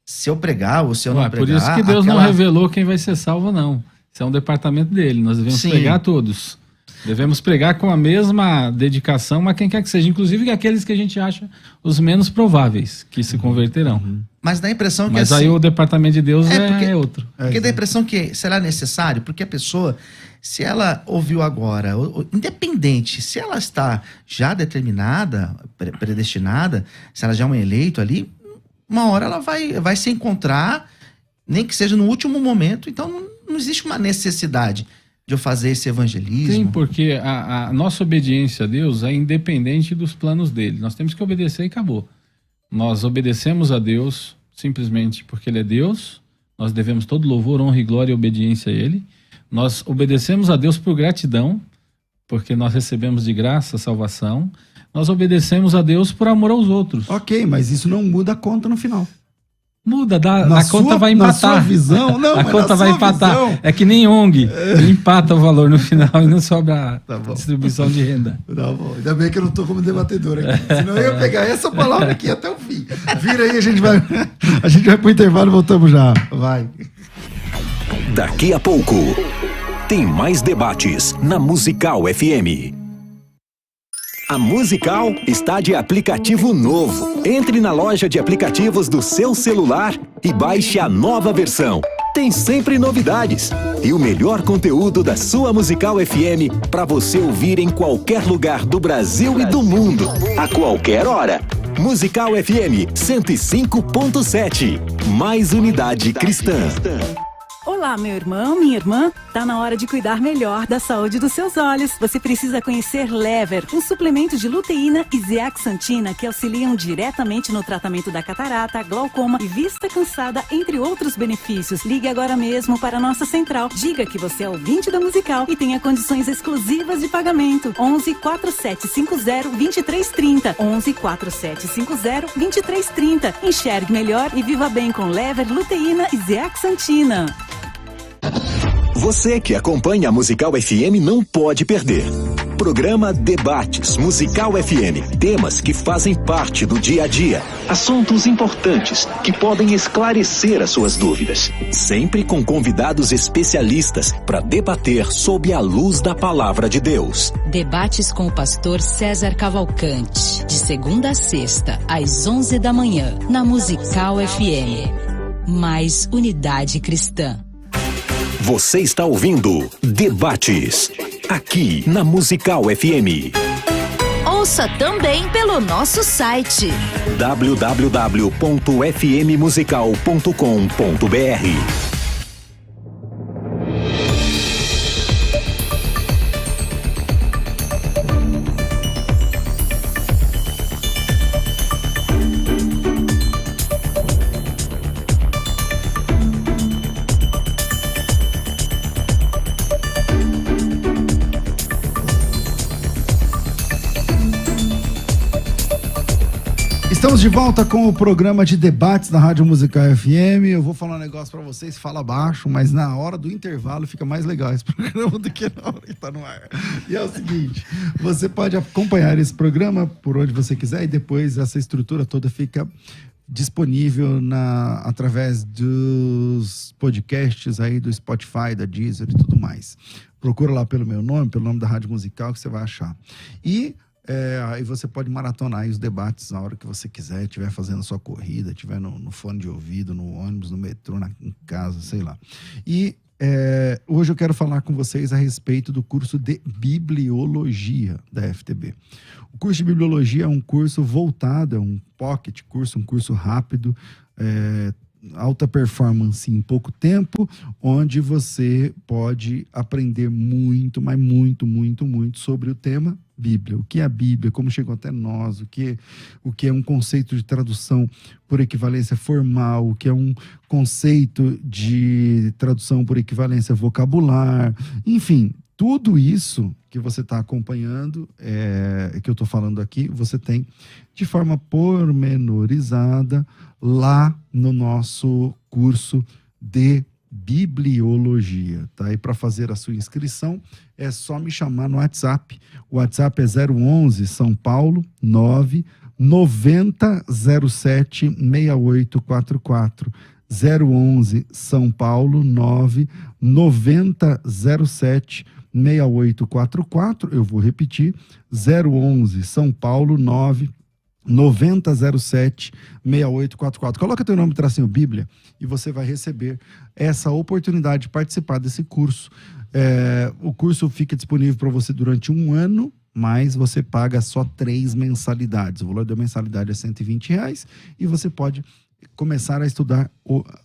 Se eu pregar ou se eu não pregar... Por isso que Deus não revelou quem vai ser salvo, não. Isso é um departamento dele, nós devemos pregar todos. Devemos pregar com a mesma dedicação, mas quem quer que seja, inclusive aqueles que a gente acha os menos prováveis que se converterão. Mas dá a impressão que Mas aí o departamento de Deus é outro. Porque dá a impressão que será necessário, porque a pessoa, se ela ouviu agora, independente, se ela está já determinada, predestinada, se ela já é um eleito ali, uma hora ela vai se encontrar, nem que seja no último momento, então não existe uma necessidade. de eu fazer esse evangelismo? Sim, porque a nossa obediência a Deus é independente dos planos dele. Nós temos que obedecer e acabou. Nós obedecemos a Deus simplesmente porque ele é Deus. Nós devemos todo louvor, honra e glória e obediência a ele. Nós obedecemos a Deus por gratidão, porque nós recebemos de graça a salvação. Nós obedecemos a Deus por amor aos outros. Ok, mas isso não muda a conta no final. Muda, a conta vai empatar. Na sua visão, não, a conta vai empatar. Visão... É que nem ONG, empata o valor no final e não sobra tá distribuição de renda. Tá bom. Ainda bem que eu não estou como debatedor aqui. Senão eu ia pegar essa palavra aqui até o fim. Vira aí, a gente vai pro intervalo e voltamos já. Vai. Daqui a pouco, tem mais debates na Musical FM. A Musical está de aplicativo novo. Entre na loja de aplicativos do seu celular e baixe a nova versão. Tem sempre novidades e o melhor conteúdo da sua Musical FM para você ouvir em qualquer lugar do Brasil e do mundo, a qualquer hora. Musical FM 105.7. Mais unidade cristã. Olá, meu irmão, minha irmã. Tá na hora de cuidar melhor da saúde dos seus olhos. Você precisa conhecer Lever, um suplemento de luteína e zeaxantina que auxiliam diretamente no tratamento da catarata, glaucoma e vista cansada, entre outros benefícios. Ligue agora mesmo para a nossa central. Diga que você é ouvinte da Musical e tenha condições exclusivas de pagamento. 11 4750 2330. 11 4750 2330. Enxergue melhor e viva bem com Lever, luteína e zeaxantina. Você que acompanha a Musical FM não pode perder. Programa Debates Musical FM. Temas que fazem parte do dia a dia. Assuntos importantes que podem esclarecer as suas dúvidas. Sempre com convidados especialistas para debater sob a luz da palavra de Deus. Debates com o pastor César Cavalcante. De segunda a sexta, às 11 da manhã, na Musical FM. Mais unidade cristã. Você está ouvindo Debates, aqui na Musical FM. Ouça também pelo nosso site www.fmmusical.com.br. Estamos de volta com o programa de debates da Rádio Musical FM. Eu vou falar um negócio pra vocês, fala baixo, mas na hora do intervalo fica mais legal esse programa do que na hora que tá no ar. E é o seguinte, você pode acompanhar esse programa por onde você quiser e depois essa estrutura toda fica disponível através dos podcasts aí do Spotify, da Deezer e tudo mais. Procura lá pelo meu nome, pelo nome da Rádio Musical, que você vai achar. E aí você pode maratonar aí os debates na hora que você quiser, estiver fazendo a sua corrida, estiver no fone de ouvido, no ônibus, no metrô, em casa, sei lá. E hoje eu quero falar com vocês a respeito do curso de Bibliologia da FTB. O curso de Bibliologia é um curso voltado, é um pocket curso, um curso rápido, alta performance em pouco tempo, onde você pode aprender muito, mas muito, muito, muito sobre o tema Bíblia. O que é a Bíblia, como chegou até nós, o que é um conceito de tradução por equivalência formal, o que é um conceito de tradução por equivalência vocabular, enfim, tudo isso que você está acompanhando, que eu estou falando aqui, você tem de forma pormenorizada lá no nosso curso de Bibliologia, tá? E para fazer a sua inscrição é só me chamar no WhatsApp. O WhatsApp é 011 São Paulo 9 9007 6844. 011 São Paulo 9 9007 6844. Eu vou repetir. 011 São Paulo 9 9007 6844. Coloca teu nome, tracinho Bíblia, e você vai receber essa oportunidade de participar desse curso. O curso fica disponível para você durante 1 ano, mas você paga só 3 mensalidades. O valor da mensalidade é R$120 e você pode começar a estudar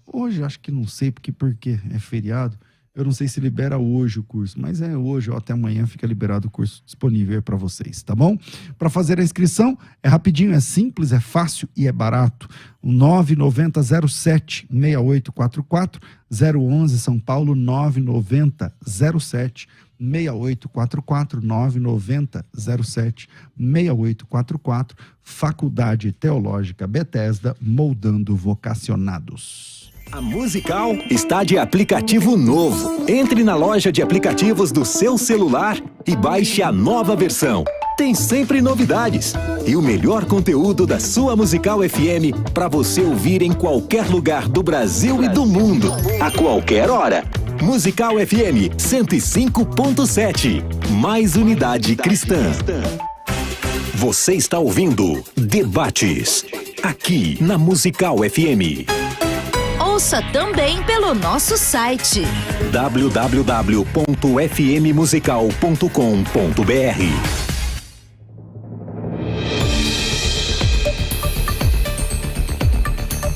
hoje. Acho que não sei porque é feriado. Eu não sei se libera hoje o curso, mas é hoje ou até amanhã fica liberado o curso disponível para vocês, tá bom? Para fazer a inscrição é rapidinho, é simples, é fácil e é barato. 99007-6844, 011 São Paulo, 99007-6844, 99007-6844, Faculdade Teológica Bethesda, moldando vocacionados. A Musical está de aplicativo novo. Entre na loja de aplicativos do seu celular e baixe a nova versão. Tem sempre novidades e o melhor conteúdo da sua Musical FM para você ouvir em qualquer lugar do Brasil e do mundo, a qualquer hora. Musical FM 105.7. Mais unidade cristã. Você está ouvindo Debates, aqui na Musical FM. Ouça também pelo nosso site www.fmmusical.com.br.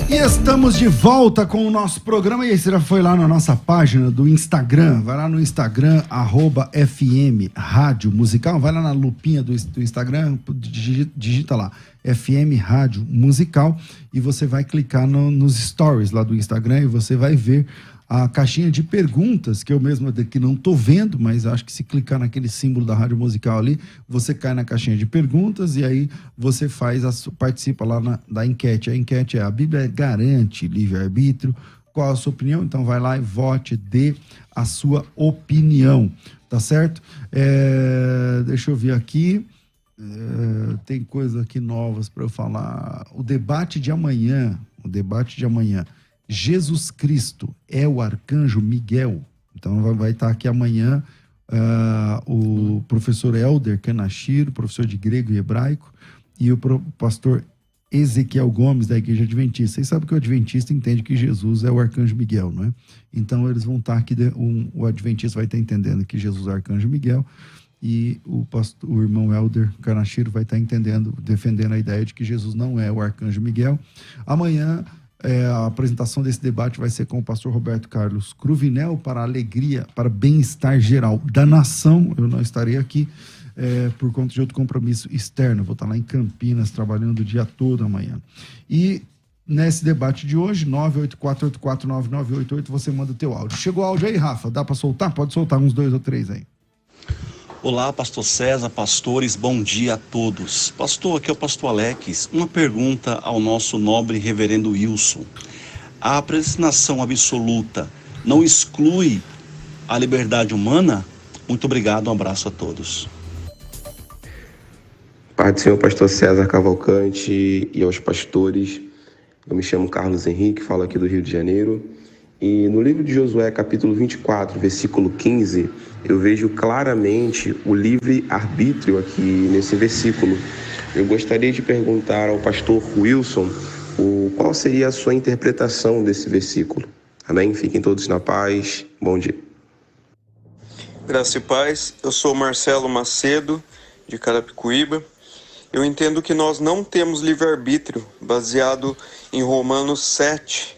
E estamos de volta com o nosso programa. E aí, você já foi lá na nossa página do Instagram? Vai lá no Instagram, @FM Rádio Musical. Vai lá na lupinha do Instagram, digita lá, FM Rádio Musical. E você vai clicar nos stories lá do Instagram e você vai ver a caixinha de perguntas, que eu mesmo aqui não tô vendo, mas acho que se clicar naquele símbolo da Rádio Musical ali, você cai na caixinha de perguntas e aí você participa lá da enquete. A enquete é: a Bíblia garante livre-arbítrio? Qual a sua opinião? Então vai lá e vote, dê a sua opinião, tá certo? Deixa eu ver aqui. Tem coisas aqui novas para eu falar. O debate de amanhã. Jesus Cristo é o arcanjo Miguel? Então vai estar aqui amanhã o professor Helder Kanashiro, professor de grego e hebraico, e o pastor Ezequiel Gomes, da Igreja Adventista. Vocês sabem que o Adventista entende que Jesus é o arcanjo Miguel, não é? Então eles vão estar aqui, o Adventista vai estar entendendo que Jesus é o arcanjo Miguel, e o irmão Helder Kanashiro vai estar defendendo a ideia de que Jesus não é o arcanjo Miguel. Amanhã a apresentação desse debate vai ser com o pastor Roberto Carlos Cruvinel, para a alegria, para bem-estar geral da nação. Eu não estarei aqui por conta de outro compromisso externo. Vou estar lá em Campinas trabalhando o dia todo amanhã. E nesse debate de hoje, 984849988, você manda o teu áudio. Chegou o áudio aí, Rafa? Dá para soltar? Pode soltar uns 2 ou 3 aí. Olá, pastor César, pastores, bom dia a todos. Pastor, aqui é o pastor Alex. Uma pergunta ao nosso nobre reverendo Wilson. A predestinação absoluta não exclui a liberdade humana? Muito obrigado, um abraço a todos. Pai do Senhor, pastor César Cavalcante e aos pastores. Eu me chamo Carlos Henrique, falo aqui do Rio de Janeiro. E no livro de Josué, capítulo 24, versículo 15, eu vejo claramente o livre-arbítrio aqui nesse versículo. Eu gostaria de perguntar ao pastor Wilson qual seria a sua interpretação desse versículo. Amém? Fiquem todos na paz. Bom dia. Graça e paz. Eu sou Marcelo Macedo, de Carapicuíba. Eu entendo que nós não temos livre-arbítrio, baseado em Romanos 7,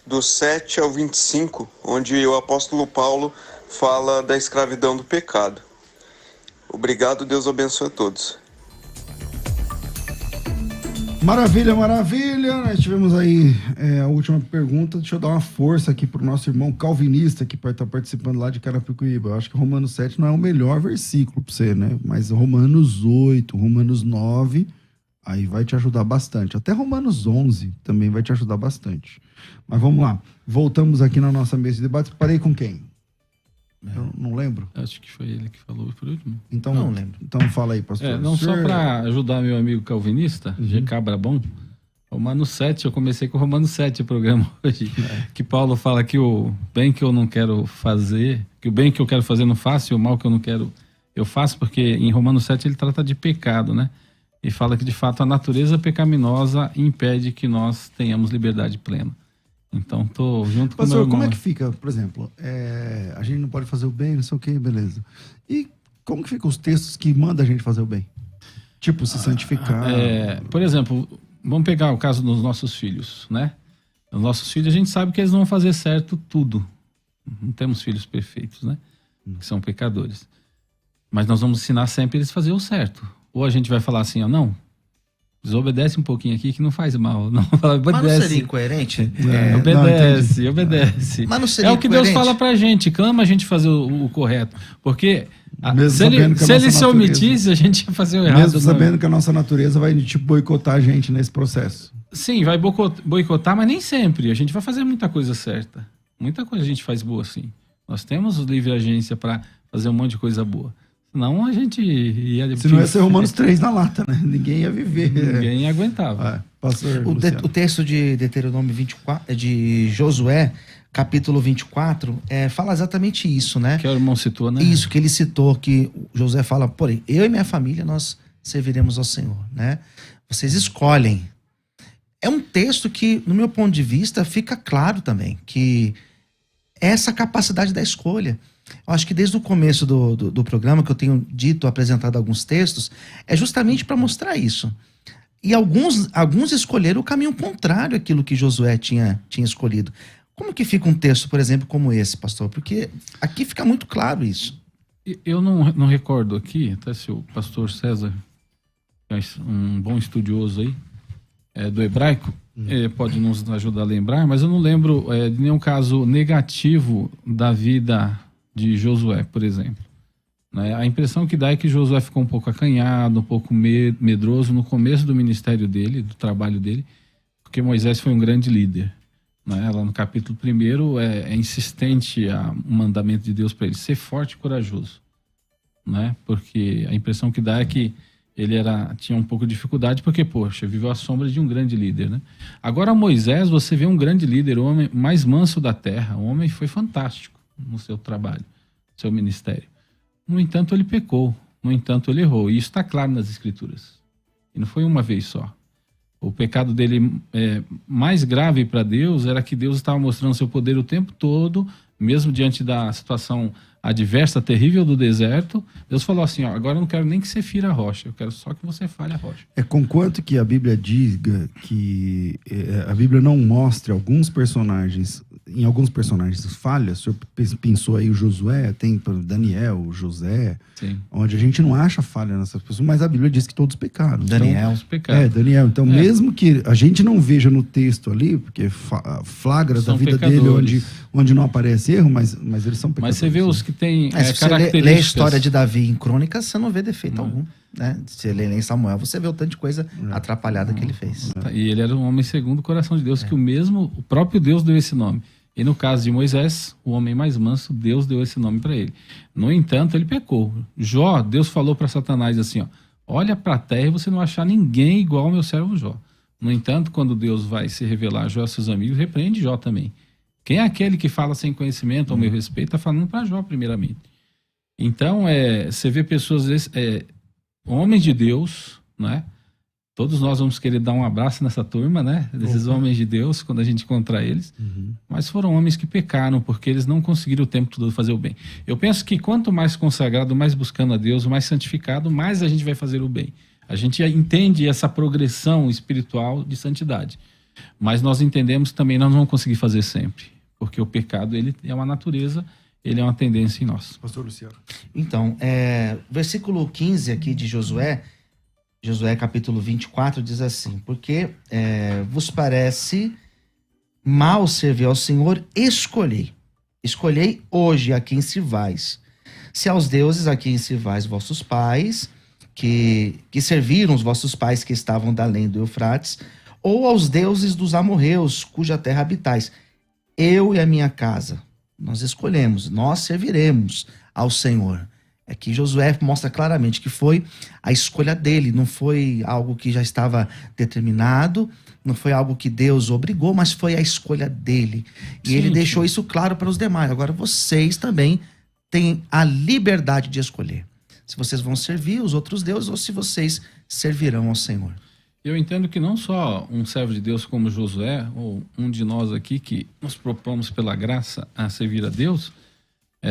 do 7 ao 25, onde o apóstolo Paulo fala da escravidão do pecado. Obrigado, Deus abençoe a todos. Maravilha, maravilha. Nós tivemos aí a última pergunta. Deixa eu dar uma força aqui pro nosso irmão calvinista que está participando lá de Carapicuíba. Eu acho que Romanos 7 não é o melhor versículo para você, né? Mas Romanos 8, Romanos 9, aí vai te ajudar bastante. Até Romanos 11 também vai te ajudar bastante. Mas vamos lá. Voltamos aqui na nossa mesa de debate. Parei com quem? Eu não lembro. Acho que foi ele que falou por último. Então, não lembro. Então fala aí, pastor. Só para ajudar meu amigo calvinista, GK Brabão, Romanos 7, eu comecei com Romanos 7 o programa hoje, que Paulo fala que o bem que eu não quero fazer, que o bem que eu quero fazer não faço, e o mal que eu não quero eu faço, porque em Romanos 7 ele trata de pecado, né? E fala que de fato a natureza pecaminosa impede que nós tenhamos liberdade plena. Então, tô junto com o meu irmão. Como é que fica, por exemplo, a gente não pode fazer o bem, não sei o que, beleza. E como que ficam os textos que mandam a gente fazer o bem? Tipo, se santificar. Por exemplo, vamos pegar o caso dos nossos filhos, né? Os nossos filhos, a gente sabe que eles não vão fazer certo tudo. Não temos filhos perfeitos, né? Que são pecadores. Mas nós vamos ensinar sempre eles a fazer o certo. Ou a gente vai falar assim, ó, não, desobedece um pouquinho aqui que não faz mal. Não, obedece. Mas não seria incoerente? Obedece. Mas não seria é o que incoerente? Deus fala pra gente, clama a gente fazer o correto. Porque Mesmo se ele se omitisse, a gente ia fazer o errado. Mesmo sabendo que a nossa natureza vai boicotar a gente nesse processo. Sim, vai boicotar, mas nem sempre. A gente vai fazer muita coisa certa. Muita coisa a gente faz boa, sim. Nós temos livre agência para fazer um monte de coisa boa. Senão a gente ia... Se não ia ser Romanos 3 na lata, né? Ninguém ia viver. Ninguém aguentava. O texto de Deuteronômio 24, de Josué, capítulo 24, fala exatamente isso, né? Que o irmão citou, né? Isso, que ele citou, que Josué fala, porém, eu e minha família, nós serviremos ao Senhor, né? Vocês escolhem. É um texto que, no meu ponto de vista, fica claro também, que essa capacidade da escolha. Eu acho que desde o começo do programa, que eu tenho dito, apresentado alguns textos, é justamente para mostrar isso. E alguns escolheram o caminho contrário àquilo que Josué tinha escolhido. Como que fica um texto, por exemplo, como esse, pastor? Porque aqui fica muito claro isso. Eu não recordo aqui, até se o pastor César, um bom estudioso aí, do hebraico, pode nos ajudar a lembrar, mas eu não lembro de nenhum caso negativo da vida de Josué, por exemplo. Né? A impressão que dá é que Josué ficou um pouco acanhado, um pouco medroso no começo do ministério dele, do trabalho dele, porque Moisés foi um grande líder. Né? Lá no capítulo 1 é insistente o mandamento de Deus para ele, ser forte e corajoso. Né? Porque a impressão que dá é que ele tinha um pouco de dificuldade, porque, poxa, viveu à sombra de um grande líder. Né? Agora Moisés, você vê um grande líder, o homem mais manso da terra, o homem foi fantástico no seu trabalho, no seu ministério. No entanto, ele pecou, no entanto, ele errou, e isso está claro nas Escrituras. E não foi uma vez só. O pecado dele mais grave para Deus era que Deus estava mostrando seu poder o tempo todo, mesmo diante da situação adversa, terrível do deserto. Deus falou assim, ó, agora eu não quero nem que você fira a rocha, eu quero só que você fale a rocha. Conquanto que a Bíblia diga que a Bíblia não mostre em alguns personagens falhas, o senhor pensou aí o Josué, tem Daniel, José, sim, onde a gente não acha falha nessas pessoas, mas a Bíblia diz que todos pecaram. Daniel. Então, Daniel. Então, mesmo que a gente não veja no texto ali, porque flagra da vida dele onde não aparece erro, mas eles são pecadores. Mas você vê os que têm se características... você lê a história de Davi em Crônicas, você não vê defeito algum. Né? Se você lê em Samuel, você vê o tanto de coisa atrapalhada que ele fez. E ele era um homem segundo o coração de Deus, que o próprio Deus deu esse nome. E no caso de Moisés, o homem mais manso, Deus deu esse nome para ele. No entanto, ele pecou. Jó, Deus falou para Satanás assim, ó, olha para a terra e você não vai achar ninguém igual ao meu servo Jó. No entanto, quando Deus vai se revelar a Jó e aos seus amigos, repreende Jó também. Quem é aquele que fala sem conhecimento ao meu respeito, está falando para Jó primeiramente. Então, você vê pessoas, homens de Deus, né? Todos nós vamos querer dar um abraço nessa turma, né? Desses homens de Deus, quando a gente encontrar eles. Mas foram homens que pecaram, porque eles não conseguiram o tempo todo fazer o bem. Eu penso que quanto mais consagrado, mais buscando a Deus, mais santificado, mais a gente vai fazer o bem. A gente entende essa progressão espiritual de santidade. Mas nós entendemos que também nós não vamos conseguir fazer sempre. Porque o pecado, ele é uma natureza, ele é uma tendência em nós. Pastor Luciano. Então, versículo 15 aqui de Josué capítulo 24, diz assim, porque vos parece mal servir ao Senhor, escolhei hoje a quem sirvais. Se aos deuses a quem sirvais vossos pais, que serviram os vossos pais que estavam da além do Eufrates, ou aos deuses dos amorreus, cuja terra habitais. Eu e a minha casa, nós escolhemos, nós serviremos ao Senhor. Que Josué mostra claramente que foi a escolha dele, não foi algo que já estava determinado, não foi algo que Deus obrigou, mas foi a escolha dele. E ele deixou isso claro para os demais. Agora vocês também têm a liberdade de escolher. Se vocês vão servir os outros deuses ou se vocês servirão ao Senhor. Eu entendo que não só um servo de Deus como Josué, ou um de nós aqui que nos propomos pela graça a servir a Deus,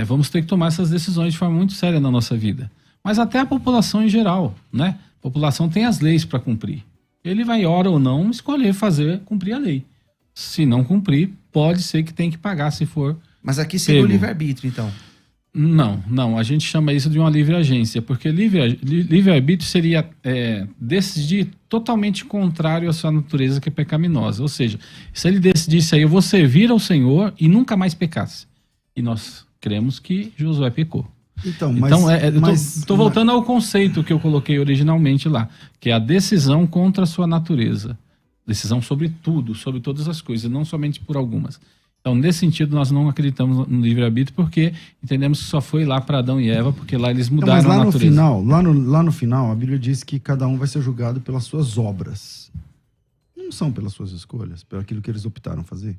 vamos ter que tomar essas decisões de forma muito séria na nossa vida. Mas até a população em geral, né? A população tem as leis para cumprir. Ele vai, hora ou não, escolher cumprir a lei. Se não cumprir, pode ser que tenha que pagar se for Mas aqui seria o livre-arbítrio, então. Não, a gente chama isso de uma livre agência, porque livre-arbítrio seria decidir totalmente contrário à sua natureza, que é pecaminosa. Ou seja, se ele decidisse aí, eu vou servir ao Senhor e nunca mais pecasse. E nós cremos que Josué pecou. Então, estou voltando ao conceito que eu coloquei originalmente lá, que é a decisão contra a sua natureza. Decisão sobre tudo, sobre todas as coisas, não somente por algumas. Então, nesse sentido, nós não acreditamos no livre-arbítrio, porque entendemos que só foi lá para Adão e Eva, porque lá eles mudaram mas lá a natureza. Lá no final, a Bíblia diz que cada um vai ser julgado pelas suas obras. Não são pelas suas escolhas, pelo aquilo que eles optaram fazer.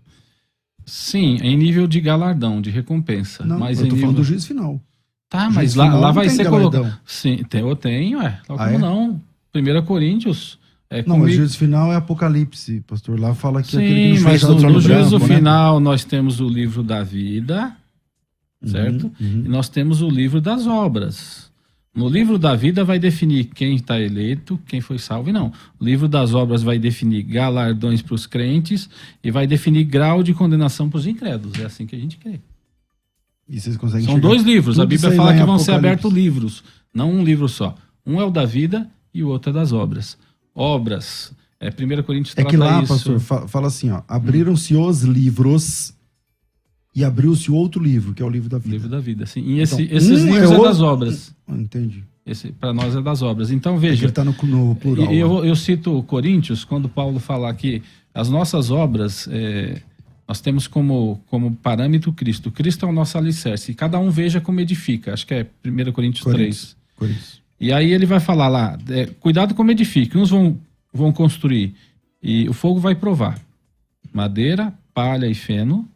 Sim, em nível de galardão, de recompensa. Não, mas eu tô falando do juízo final. Tá, mas lá vai ser colocado. Sim, eu tenho. Como não? 1 Coríntios... mas o juízo final é Apocalipse, pastor. Lá fala que sim, mas no juízo final nós temos o livro da vida, certo? E nós temos o livro das obras. No livro da vida vai definir quem está eleito, quem foi salvo e não. O livro das obras vai definir galardões para os crentes e vai definir grau de condenação para os incrédulos. É assim que a gente crê. E vocês conseguem São 2 livros. A Bíblia fala que vão ser abertos livros, não um livro só. Um é o da vida e o outro é das obras. Obras, 1 Coríntios trata que lá, isso. pastor, fala assim, ó, abriram-se os livros e abriu-se outro livro, que é o livro da vida. Livro da vida, sim. E esses livros é das obras. Entendi. Esse para nós é das obras. Então, veja... ele está no plural. Eu cito Coríntios, quando Paulo fala que as nossas obras, nós temos como parâmetro Cristo. Cristo é o nosso alicerce. E cada um veja como edifica. Acho que é 1 Coríntios 3. Coríntios. E aí ele vai falar lá, cuidado como edifique. Uns vão construir e o fogo vai provar. Madeira, palha e feno,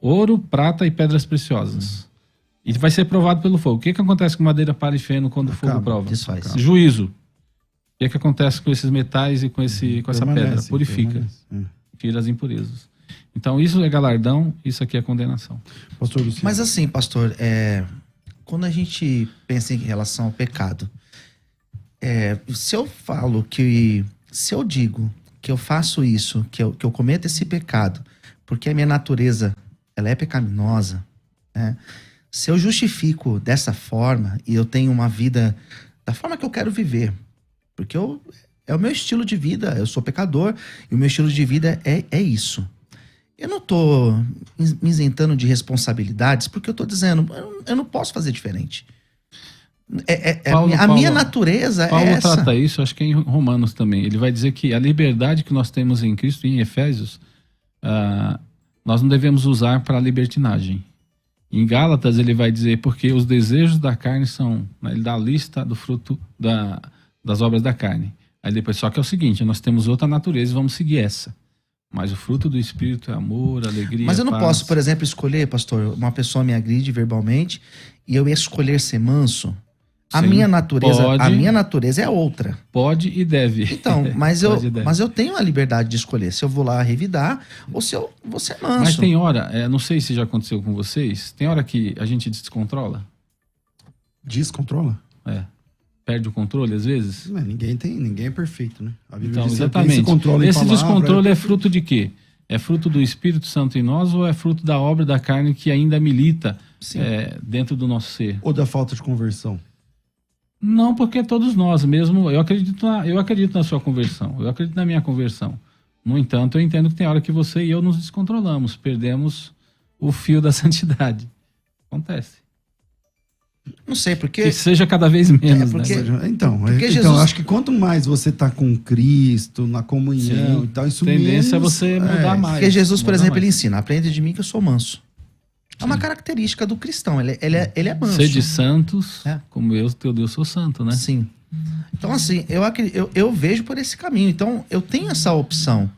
ouro, prata e pedras preciosas. E vai ser provado pelo fogo. O que acontece com madeira, palha e feno quando o fogo prova? Desfaz. Juízo. O que acontece com esses metais e com essa pedra? Purifica. Tira as impurezas. Então isso é galardão, isso aqui é condenação. Pastor Luciano. Mas assim, pastor, quando a gente pensa em relação ao pecado, se eu digo que eu faço isso, que eu cometo esse pecado, porque a minha natureza ela é pecaminosa, né? Se eu justifico dessa forma e eu tenho uma vida da forma que eu quero viver, porque é o meu estilo de vida, eu sou pecador e o meu estilo de vida é isso. Eu não estou me isentando de responsabilidades, porque eu estou dizendo, eu não posso fazer diferente. A minha natureza Paulo é essa. Paulo trata isso, acho que em Romanos também. Ele vai dizer que a liberdade que nós temos em Cristo, em Efésios, nós não devemos usar para libertinagem. Em Gálatas ele vai dizer, porque os desejos da carne são... Ele dá a lista do fruto das obras da carne. Aí depois, só que é o seguinte, nós temos outra natureza e vamos seguir essa. Mas o fruto do Espírito é amor, alegria, Mas eu não paz. posso, por exemplo, escolher, pastor, uma pessoa me agride verbalmente e eu escolher ser manso. A minha natureza é outra. Pode e deve. Então, mas eu tenho a liberdade de escolher se eu vou lá revidar ou se eu vou ser manso. Mas tem hora, não sei se já aconteceu com vocês, tem hora que a gente descontrola? Descontrola? Perde o controle às vezes? Ninguém é perfeito, né? A Bíblia então, diz exatamente. Esse descontrole é fruto de quê? É fruto do Espírito Santo em nós ou é fruto da obra da carne que ainda milita dentro do nosso ser? Ou da falta de conversão? Não, porque todos nós mesmo, eu acredito na sua conversão, eu acredito na minha conversão. No entanto, eu entendo que tem hora que você e eu nos descontrolamos, perdemos o fio da santidade. Acontece. Não sei, porque... Que seja cada vez menos, né? Então, Jesus... acho que quanto mais você está com Cristo, na comunhão e tal, isso tendência é você mudar mais. Porque Jesus, por exemplo, ele ensina, aprende de mim que eu sou manso. É uma característica do cristão, ele é manso. Sede santos, como eu, teu Deus, sou santo, né? Sim. Então, assim, eu vejo por esse caminho. Então, eu tenho essa opção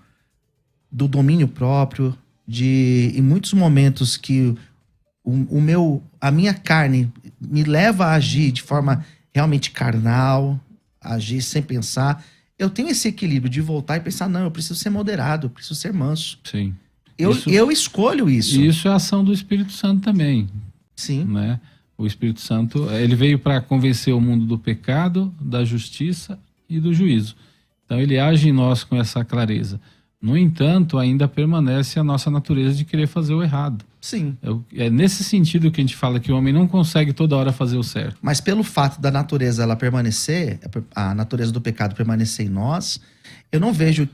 do domínio próprio, em muitos momentos que a minha carne me leva a agir de forma realmente carnal, agir sem pensar. Eu tenho esse equilíbrio de voltar e pensar, não, eu preciso ser moderado, eu preciso ser manso. Sim. Eu escolho isso. E isso é a ação do Espírito Santo também. Sim. Né? O Espírito Santo, ele veio para convencer o mundo do pecado, da justiça e do juízo. Então ele age em nós com essa clareza. No entanto, ainda permanece a nossa natureza de querer fazer o errado. Sim. É nesse sentido que a gente fala que o homem não consegue toda hora fazer o certo. Mas pelo fato da natureza ela permanecer, a natureza do pecado permanecer em nós, eu não vejo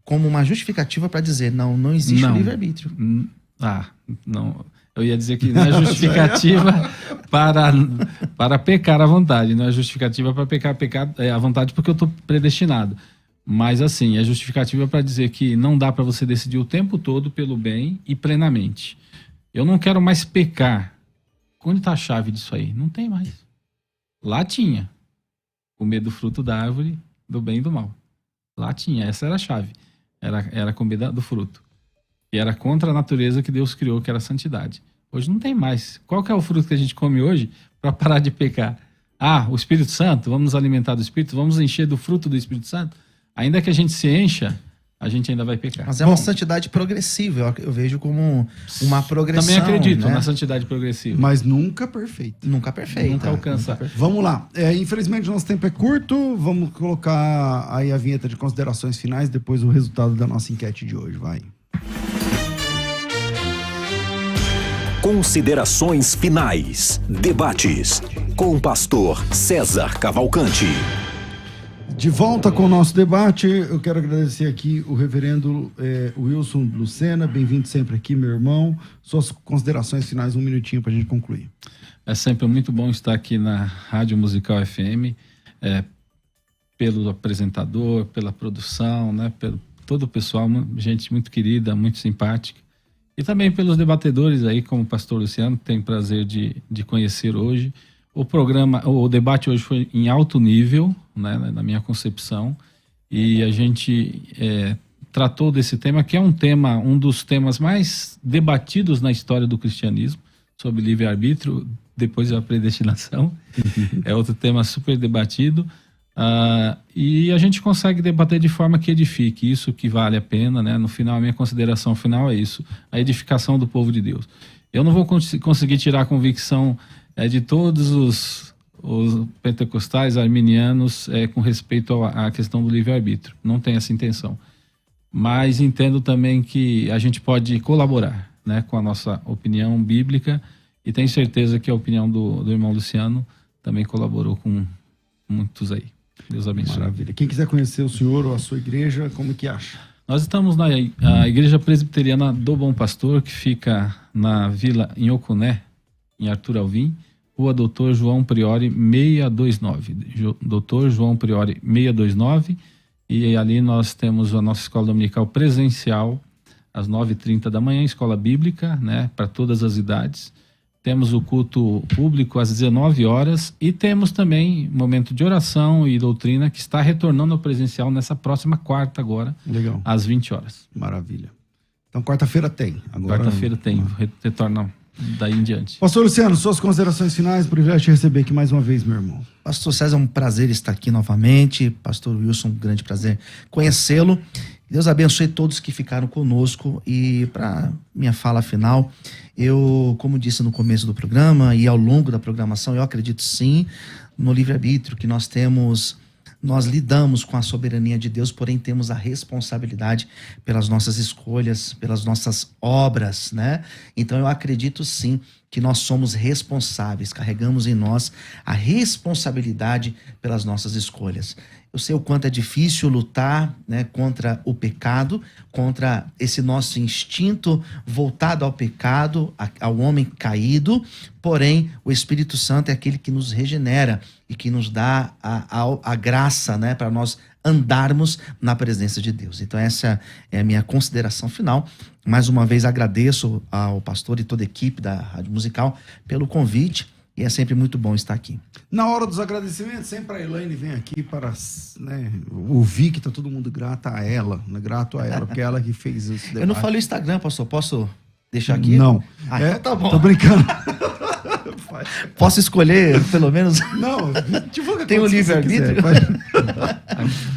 como uma justificativa para dizer não existe o livre-arbítrio. Não. Eu ia dizer que não é justificativa para pecar à vontade, não é justificativa para pecar à vontade porque eu estou predestinado. Mas assim, é justificativa para dizer que não dá para você decidir o tempo todo pelo bem e plenamente. Eu não quero mais pecar. Onde está a chave disso aí? Não tem mais. Lá tinha. Comer do fruto da árvore do bem e do mal. Lá tinha. Essa era a chave. Era comer do fruto. E era contra a natureza que Deus criou, que era a santidade. Hoje não tem mais. Qual que é o fruto que a gente come hoje para parar de pecar? O Espírito Santo, vamos nos alimentar do Espírito, vamos encher do fruto do Espírito Santo. Ainda que a gente se encha, a gente ainda vai pecar. Mas é uma santidade progressiva, eu vejo como uma progressão. Também acredito, né? Na santidade progressiva. Mas nunca perfeita. Nunca perfeita. Nunca alcança. Vamos lá. Infelizmente, nosso tempo é curto. Vamos colocar aí a vinheta de considerações finais, depois o resultado da nossa enquete de hoje. Vai. Considerações finais. Debates com o pastor César Cavalcante. De volta com o nosso debate, eu quero agradecer aqui o reverendo Wilson Lucena. Bem-vindo sempre aqui, meu irmão. Suas considerações finais, um minutinho para a gente concluir. É sempre muito bom estar aqui na Rádio Musical FM, pelo apresentador, pela produção, né, pelo todo o pessoal, gente muito querida, muito simpática. E também pelos debatedores aí, como o pastor Luciano, que tem prazer de conhecer hoje. O debate hoje foi em alto nível, né, na minha concepção, e a gente tratou desse tema, que é um dos temas mais debatidos na história do cristianismo, sobre livre-arbítrio, depois da predestinação. É outro tema super debatido, e a gente consegue debater de forma que edifique, isso que vale a pena, né? No final, a minha consideração final é isso, a edificação do povo de Deus. Eu não vou conseguir tirar a convicção de todos os pentecostais, arminianos, com respeito à questão do livre-arbítrio. Não tem essa intenção. Mas entendo também que a gente pode colaborar, né, com a nossa opinião bíblica, e tenho certeza que a opinião do irmão Luciano também colaborou com muitos aí. Deus abençoe. Maravilha. Quem quiser conhecer o senhor ou a sua igreja, como que acha? Nós estamos na Igreja Presbiteriana do Bom Pastor, que fica na Vila Inhocuné, em Arthur Alvim, Rua Doutor João Priori 629. Doutor João Priori 629. E ali nós temos a nossa escola dominical presencial, às 9h30 da manhã, escola bíblica, né, para todas as idades. Temos o culto público às 19 horas e temos também momento de oração e doutrina, que está retornando ao presencial nessa próxima quarta agora. Legal. Às 20 horas. Maravilha. Então quarta-feira tem. Quarta-feira tem, retorna daí em diante. Pastor Luciano, suas considerações finais, privilégio de receber aqui mais uma vez, meu irmão. Pastor César, é um prazer estar aqui novamente. Pastor Wilson, um grande prazer conhecê-lo. Deus abençoe todos que ficaram conosco. E para minha fala final, eu, como disse no começo do programa e ao longo da programação, eu acredito sim no livre-arbítrio, que nós lidamos com a soberania de Deus, porém temos a responsabilidade pelas nossas escolhas, pelas nossas obras, né? Então eu acredito sim que nós somos responsáveis, carregamos em nós a responsabilidade pelas nossas escolhas. Eu sei o quanto é difícil lutar, né, contra o pecado, contra esse nosso instinto voltado ao pecado, ao homem caído, porém o Espírito Santo é aquele que nos regenera e que nos dá a graça, né, para nós andarmos na presença de Deus. Então essa é a minha consideração final. Mais uma vez agradeço ao pastor e toda a equipe da Rádio Musical pelo convite, e é sempre muito bom estar aqui. Na hora dos agradecimentos, sempre a Elaine vem aqui para, né, ouvir que está todo mundo grato a ela, né, grato a ela, porque é ela que fez esse debate. Eu não falei o Instagram, pastor, posso deixar aqui? Não. Então tá bom. Tô brincando. Posso escolher, pelo menos? Não, divulga. Tem o livre-arbítrio?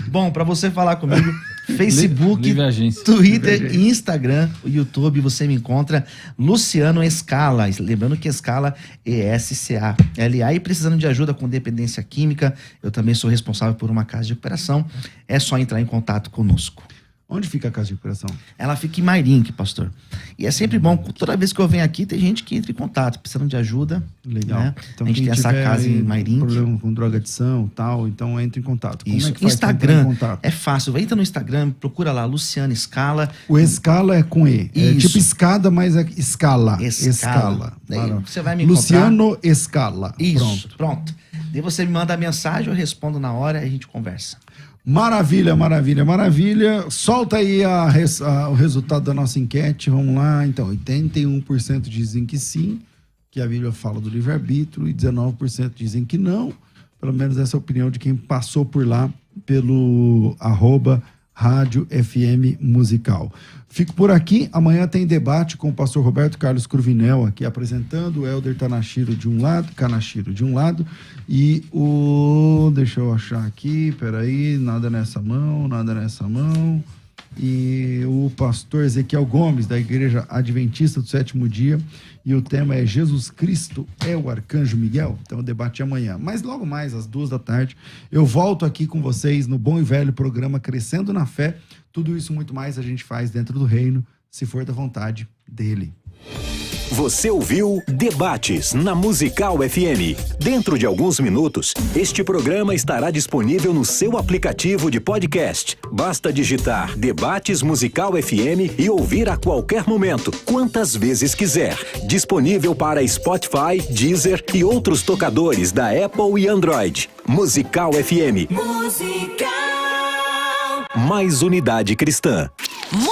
Bom, para você falar comigo, Facebook, Twitter, Instagram, YouTube, você me encontra Luciano Escala. Lembrando que Escala é ESCALA. E precisando de ajuda com dependência química, eu também sou responsável por uma casa de recuperação. É só entrar em contato conosco. Onde fica a casa de recuperação? Ela fica em Mairink, pastor. E é sempre bom, toda vez que eu venho aqui, tem gente que entra em contato, precisando de ajuda. Legal. Né? Então, a gente tem essa casa em Mairink. Problema com drogadição e tal, então entra em contato. Como Isso. é que faz Instagram, em contato? é fácil. Entra no Instagram, procura lá, Luciano Scala. O Scala é com E. É Isso. tipo escada, mas é escala. Daí você vai me Luciano encontrar. Scala. Isso, pronto. Daí você me manda a mensagem, eu respondo na hora e a gente conversa. Maravilha, maravilha, maravilha. Solta aí o resultado da nossa enquete. Vamos lá. Então, 81% dizem que sim, que a Bíblia fala do livre-arbítrio, e 19% dizem que não. Pelo menos essa é a opinião de quem passou por lá pelo @Rádio FM Musical. Fico por aqui. Amanhã tem debate com o pastor Roberto Carlos Cruvinel aqui apresentando, o Helder Kanashiro de um lado, e o... Deixa eu achar aqui, peraí, nada nessa mão. E o pastor Ezequiel Gomes, da Igreja Adventista do Sétimo Dia, e o tema é Jesus Cristo é o Arcanjo Miguel. Então o debate é amanhã. Mas logo mais, às 14h, eu volto aqui com vocês no bom e velho programa Crescendo na Fé. Tudo isso muito mais a gente faz dentro do reino, se for da vontade dele. Você ouviu Debates na Musical FM. Dentro de alguns minutos, este programa estará disponível no seu aplicativo de podcast. Basta digitar Debates Musical FM e ouvir a qualquer momento, quantas vezes quiser. Disponível para Spotify, Deezer e outros tocadores da Apple e Android. Musical FM. Mais unidade cristã.